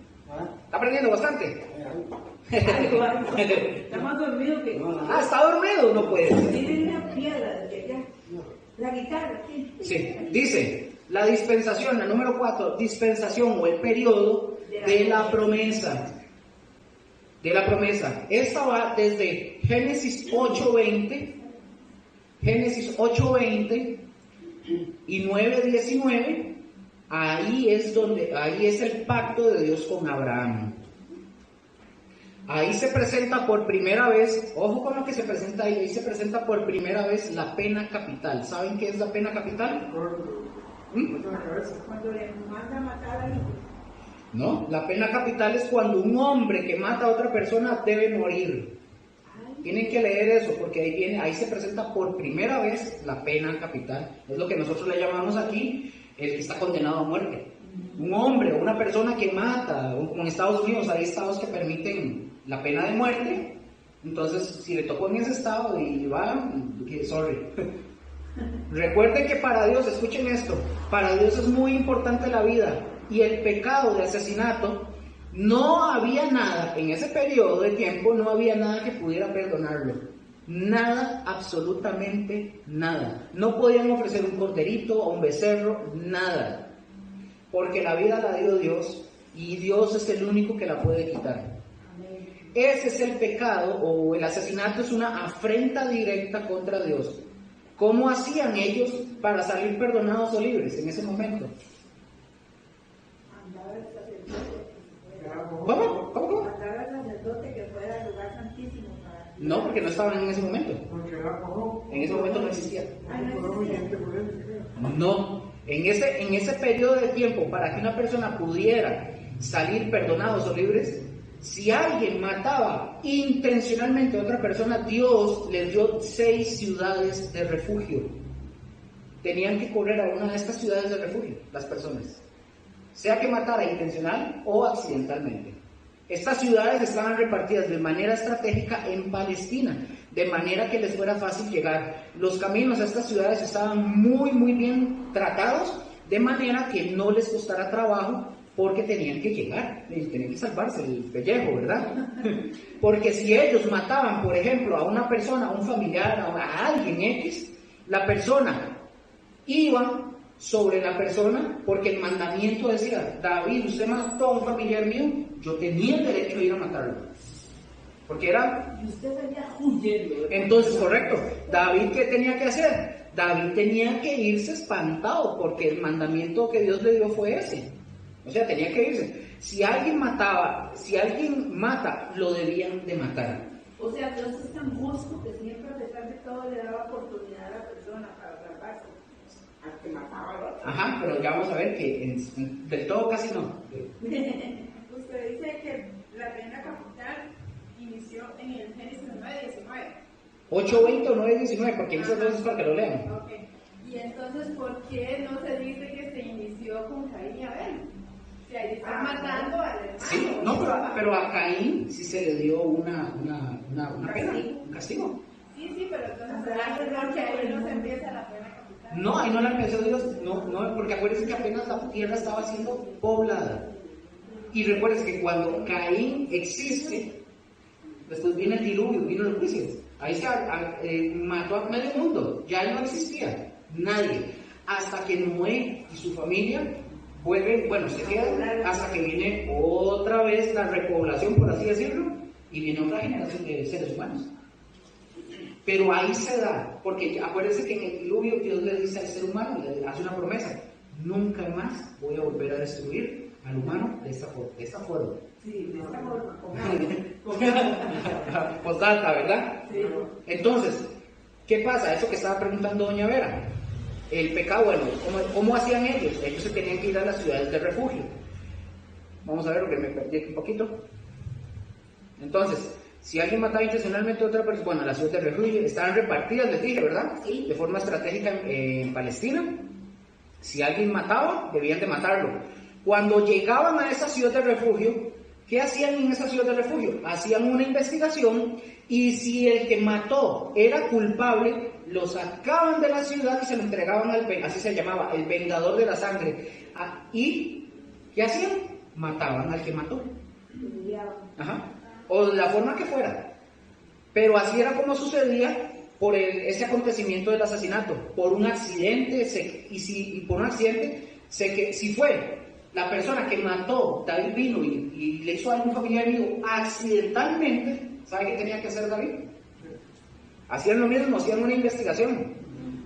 ¿Está aprendiendo bastante? Está más dormido que... ¿Está dormido? No puede ser. Tiene una piedra desde allá. La guitarra. Sí, dice, la dispensación, la número 4, dispensación o el periodo de la promesa. De la promesa. Esta va desde Génesis 8:20 y 9:19. Ahí es el pacto de Dios con Abraham. Ahí se presenta por primera vez, ojo con lo que se presenta ahí se presenta por primera vez la pena capital. ¿Saben qué es la pena capital? Cuando le manda a matar a alguien. No, la pena capital es cuando un hombre que mata a otra persona debe morir. Tienen que leer eso porque ahí se presenta por primera vez la pena capital. Es lo que nosotros le llamamos aquí el que está condenado a muerte. Un hombre o una persona que mata, como en Estados Unidos hay estados que permiten la pena de muerte. Entonces, si le tocó en ese estado y va, sorry. Recuerden que para Dios, escuchen esto, para Dios es muy importante la vida y el pecado de asesinato. No había nada, en ese periodo de tiempo, no había nada que pudiera perdonarlo. Nada, absolutamente nada. No podían ofrecer un corderito o un becerro, nada. Porque la vida la dio Dios y Dios es el único que la puede quitar. Ese es el pecado, o el asesinato es una afrenta directa contra Dios. ¿Cómo hacían ellos para salir perdonados o libres en ese momento? ¿Cómo? Matar al sacerdote que fuera al lugar santísimo. No, porque no estaban en ese momento. En ese momento no existía. No, en ese periodo de tiempo, para que una persona pudiera salir perdonados o libres, si alguien mataba intencionalmente a otra persona, Dios les dio 6 ciudades de refugio. Tenían que correr a una de estas ciudades de refugio, las personas. Sea que matara intencional o accidentalmente. Estas ciudades estaban repartidas de manera estratégica en Palestina, de manera que les fuera fácil llegar. Los caminos a estas ciudades estaban muy, muy bien tratados, de manera que no les costara trabajo, porque tenían que llegar, tenían que salvarse el pellejo, ¿verdad? Porque si ellos mataban, por ejemplo, a una persona, a un familiar, a alguien X, la persona iba sobre la persona, porque el mandamiento decía: David, usted mató a un familiar mío, yo tenía el derecho de ir a matarlo, porque era... Y usted venía huyendo. Entonces, correcto, David, ¿qué tenía que hacer? David tenía que irse espantado, porque el mandamiento que Dios le dio fue ese. O sea, tenía que irse. Si alguien mata, lo debían de matar. O sea, Dios es tan justo que siempre, a pesar de todo, le daba oportunidad a la persona para salvarse. Al que mataba al otro. Ajá, pero ya vamos a ver que del todo casi no. Usted dice que la pena capital inició en el Génesis 9:19. 8:20 o 9:19, porque dice entonces para que lo lean. Ok. Y entonces, ¿por qué no se dice que se inició con Caín y Abel? Si ahí están matando al hermano. Sí, no, pero a Caín sí se le dio una pena, un castigo. Sí, pero entonces ahí no se empieza la pena capital. No, ahí no la empezó Dios, no, porque acuérdense que apenas la tierra estaba siendo poblada. Y recuerden que cuando Caín existe, después viene el diluvio, vino el juicio. Ahí se mató a medio mundo, ya no existía nadie. Hasta que Noé y su familia vuelven, se quedan hasta que viene otra vez la repoblación, por así decirlo, y viene otra generación de seres humanos. Pero ahí se da, porque acuérdense que en el diluvio Dios le dice al ser humano, le hace una promesa: nunca más voy a volver a destruir al humano de esta forma. Sí, de esta forma. Postdata, ¿verdad? Sí. Entonces, ¿qué pasa? Eso que estaba preguntando doña Vera. El pecado, ¿cómo hacían ellos? Ellos se tenían que ir a las ciudades de refugio. Vamos a ver, porque me perdí aquí un poquito. Entonces, si alguien mataba intencionalmente a otra persona, las ciudades de refugio estaban repartidas, les dije, ¿verdad? Sí. De forma estratégica en Palestina. Si alguien mataba, debían de matarlo. Cuando llegaban a esa ciudad de refugio, ¿qué hacían en esa ciudad de refugio? Hacían una investigación, y si el que mató era culpable, lo sacaban de la ciudad y se lo entregaban así se llamaba, el vengador de la sangre. ¿Y qué hacían? Mataban al que mató. Ajá. O de la forma que fuera. Pero así era como sucedía por ese acontecimiento del asesinato. Por un accidente, si fue la persona que mató, David vino y le hizo a algún familiar mío accidentalmente, ¿sabe qué tenía que hacer David? Hacían lo mismo, hacían una investigación.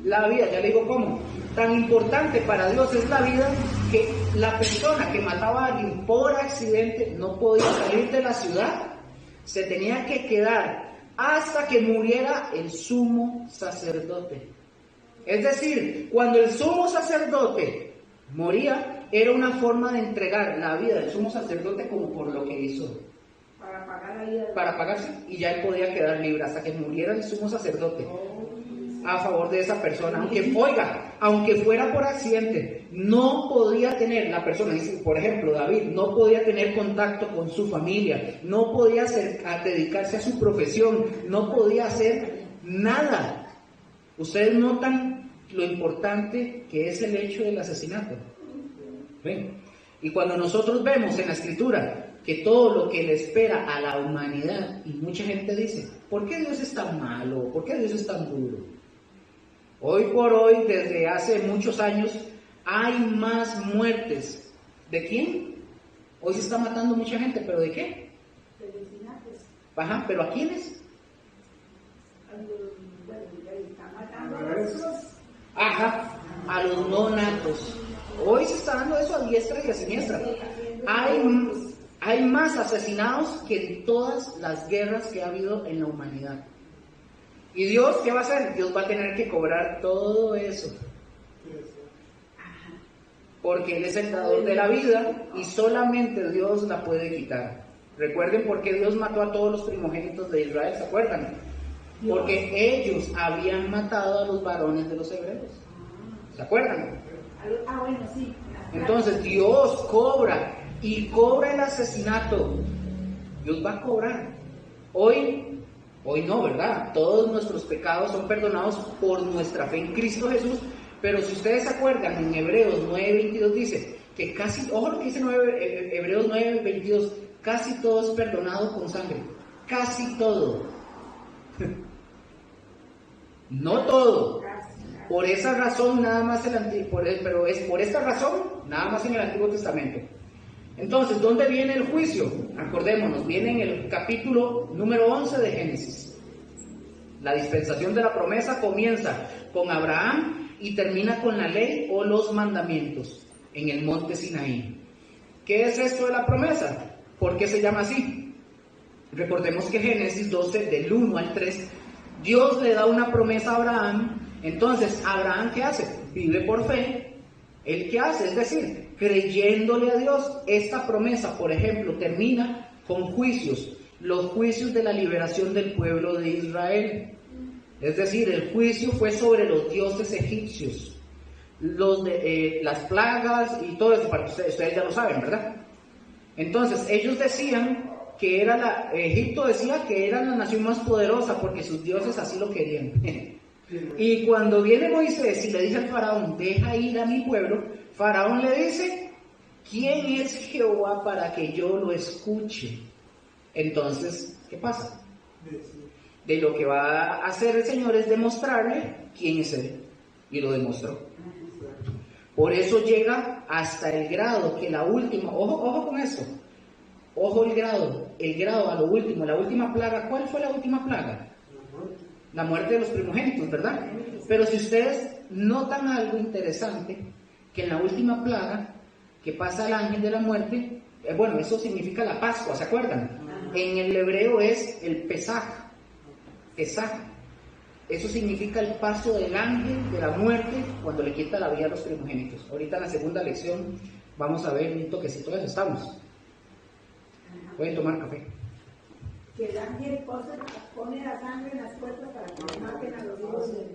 La vida, ya le digo cómo. Tan importante para Dios es la vida, que la persona que mataba a alguien por accidente no podía salir de la ciudad se tenía que quedar hasta que muriera el sumo sacerdote. Es decir, cuando el sumo sacerdote moría, era una forma de entregar la vida del sumo sacerdote como por lo que hizo. Para pagar la vida. Para pagarse, y ya él podía quedar libre hasta que muriera el sumo sacerdote a favor de esa persona. Aunque, oiga, aunque fuera por accidente, no podía tener la persona, por ejemplo, David, no podía tener contacto con su familia, no podía dedicarse a su profesión, no podía hacer nada. Ustedes notan lo importante que es el hecho del asesinato. ¿Ven? Y cuando nosotros vemos en la Escritura que todo lo que le espera a la humanidad, y mucha gente dice, ¿por qué Dios es tan malo? ¿Por qué Dios es tan duro? Hoy por hoy, desde hace muchos años, hay más muertes. ¿De quién? Hoy se está matando mucha gente, ¿pero de qué? De asesinatos. Ajá, ¿pero a quiénes? Están matando a los... Ajá, a los no natos. Hoy se está dando eso a diestra y a siniestra. Hay más asesinados que en todas las guerras que ha habido en la humanidad. ¿Y Dios qué va a hacer? Dios va a tener que cobrar todo eso. Porque Él es el dador de la vida y solamente Dios la puede quitar. Recuerden por qué Dios mató a todos los primogénitos de Israel, ¿se acuerdan? Porque ellos habían matado a los varones de los hebreos. ¿Se acuerdan? Bueno, sí. Entonces Dios cobra y cobra el asesinato. Dios va a cobrar. Hoy no, ¿verdad? Todos nuestros pecados son perdonados por nuestra fe en Cristo Jesús. Pero si ustedes se acuerdan, en Hebreos 9:22 dice que casi, ojo lo que dice Hebreos 9:22, casi todo es perdonado con sangre. Casi todo. No todo. Por esa razón nada más pero es por esta razón nada más en el Antiguo Testamento. Entonces, ¿dónde viene el juicio? Acordémonos, viene en el capítulo número 11 de Génesis. La dispensación de la promesa comienza con Abraham y termina con la ley o los mandamientos en el monte Sinaí. ¿Qué es esto de la promesa? ¿Por qué se llama así? Recordemos que Génesis 12, del 1 al 3, Dios le da una promesa a Abraham. Entonces, ¿Abraham qué hace? Vive por fe. ¿Él qué hace? Es decir, creyéndole a Dios. Esta promesa, por ejemplo, termina con juicios. Los juicios de la liberación del pueblo de Israel. Es decir, el juicio fue sobre los dioses egipcios. Las plagas y todo eso, para ustedes ya lo saben, ¿verdad? Entonces, ellos decían que Egipto decía que era la nación más poderosa porque sus dioses así lo querían. Y cuando viene Moisés y le dice al faraón, deja ir a mi pueblo, faraón le dice, ¿quién es Jehová para que yo lo escuche? Entonces, ¿qué pasa? De lo que va a hacer el Señor es demostrarle quién es Él. Y lo demostró. Por eso llega hasta el grado que la última, ojo con esto, ojo el grado a lo último, la última plaga. ¿Cuál fue la última plaga? La muerte de los primogénitos, ¿verdad? Pero si ustedes notan algo interesante, que en la última plaga, que pasa el ángel de la muerte, bueno, eso significa la Pascua, ¿se acuerdan? En el hebreo es el Pesaj. Eso significa el paso del ángel de la muerte cuando le quita la vida a los primogénitos. Ahorita en la segunda lección vamos a ver un toquecito de eso. Estamos. Pueden tomar café. Que el ángel pone la sangre en las puertas para que no maten a los hijos de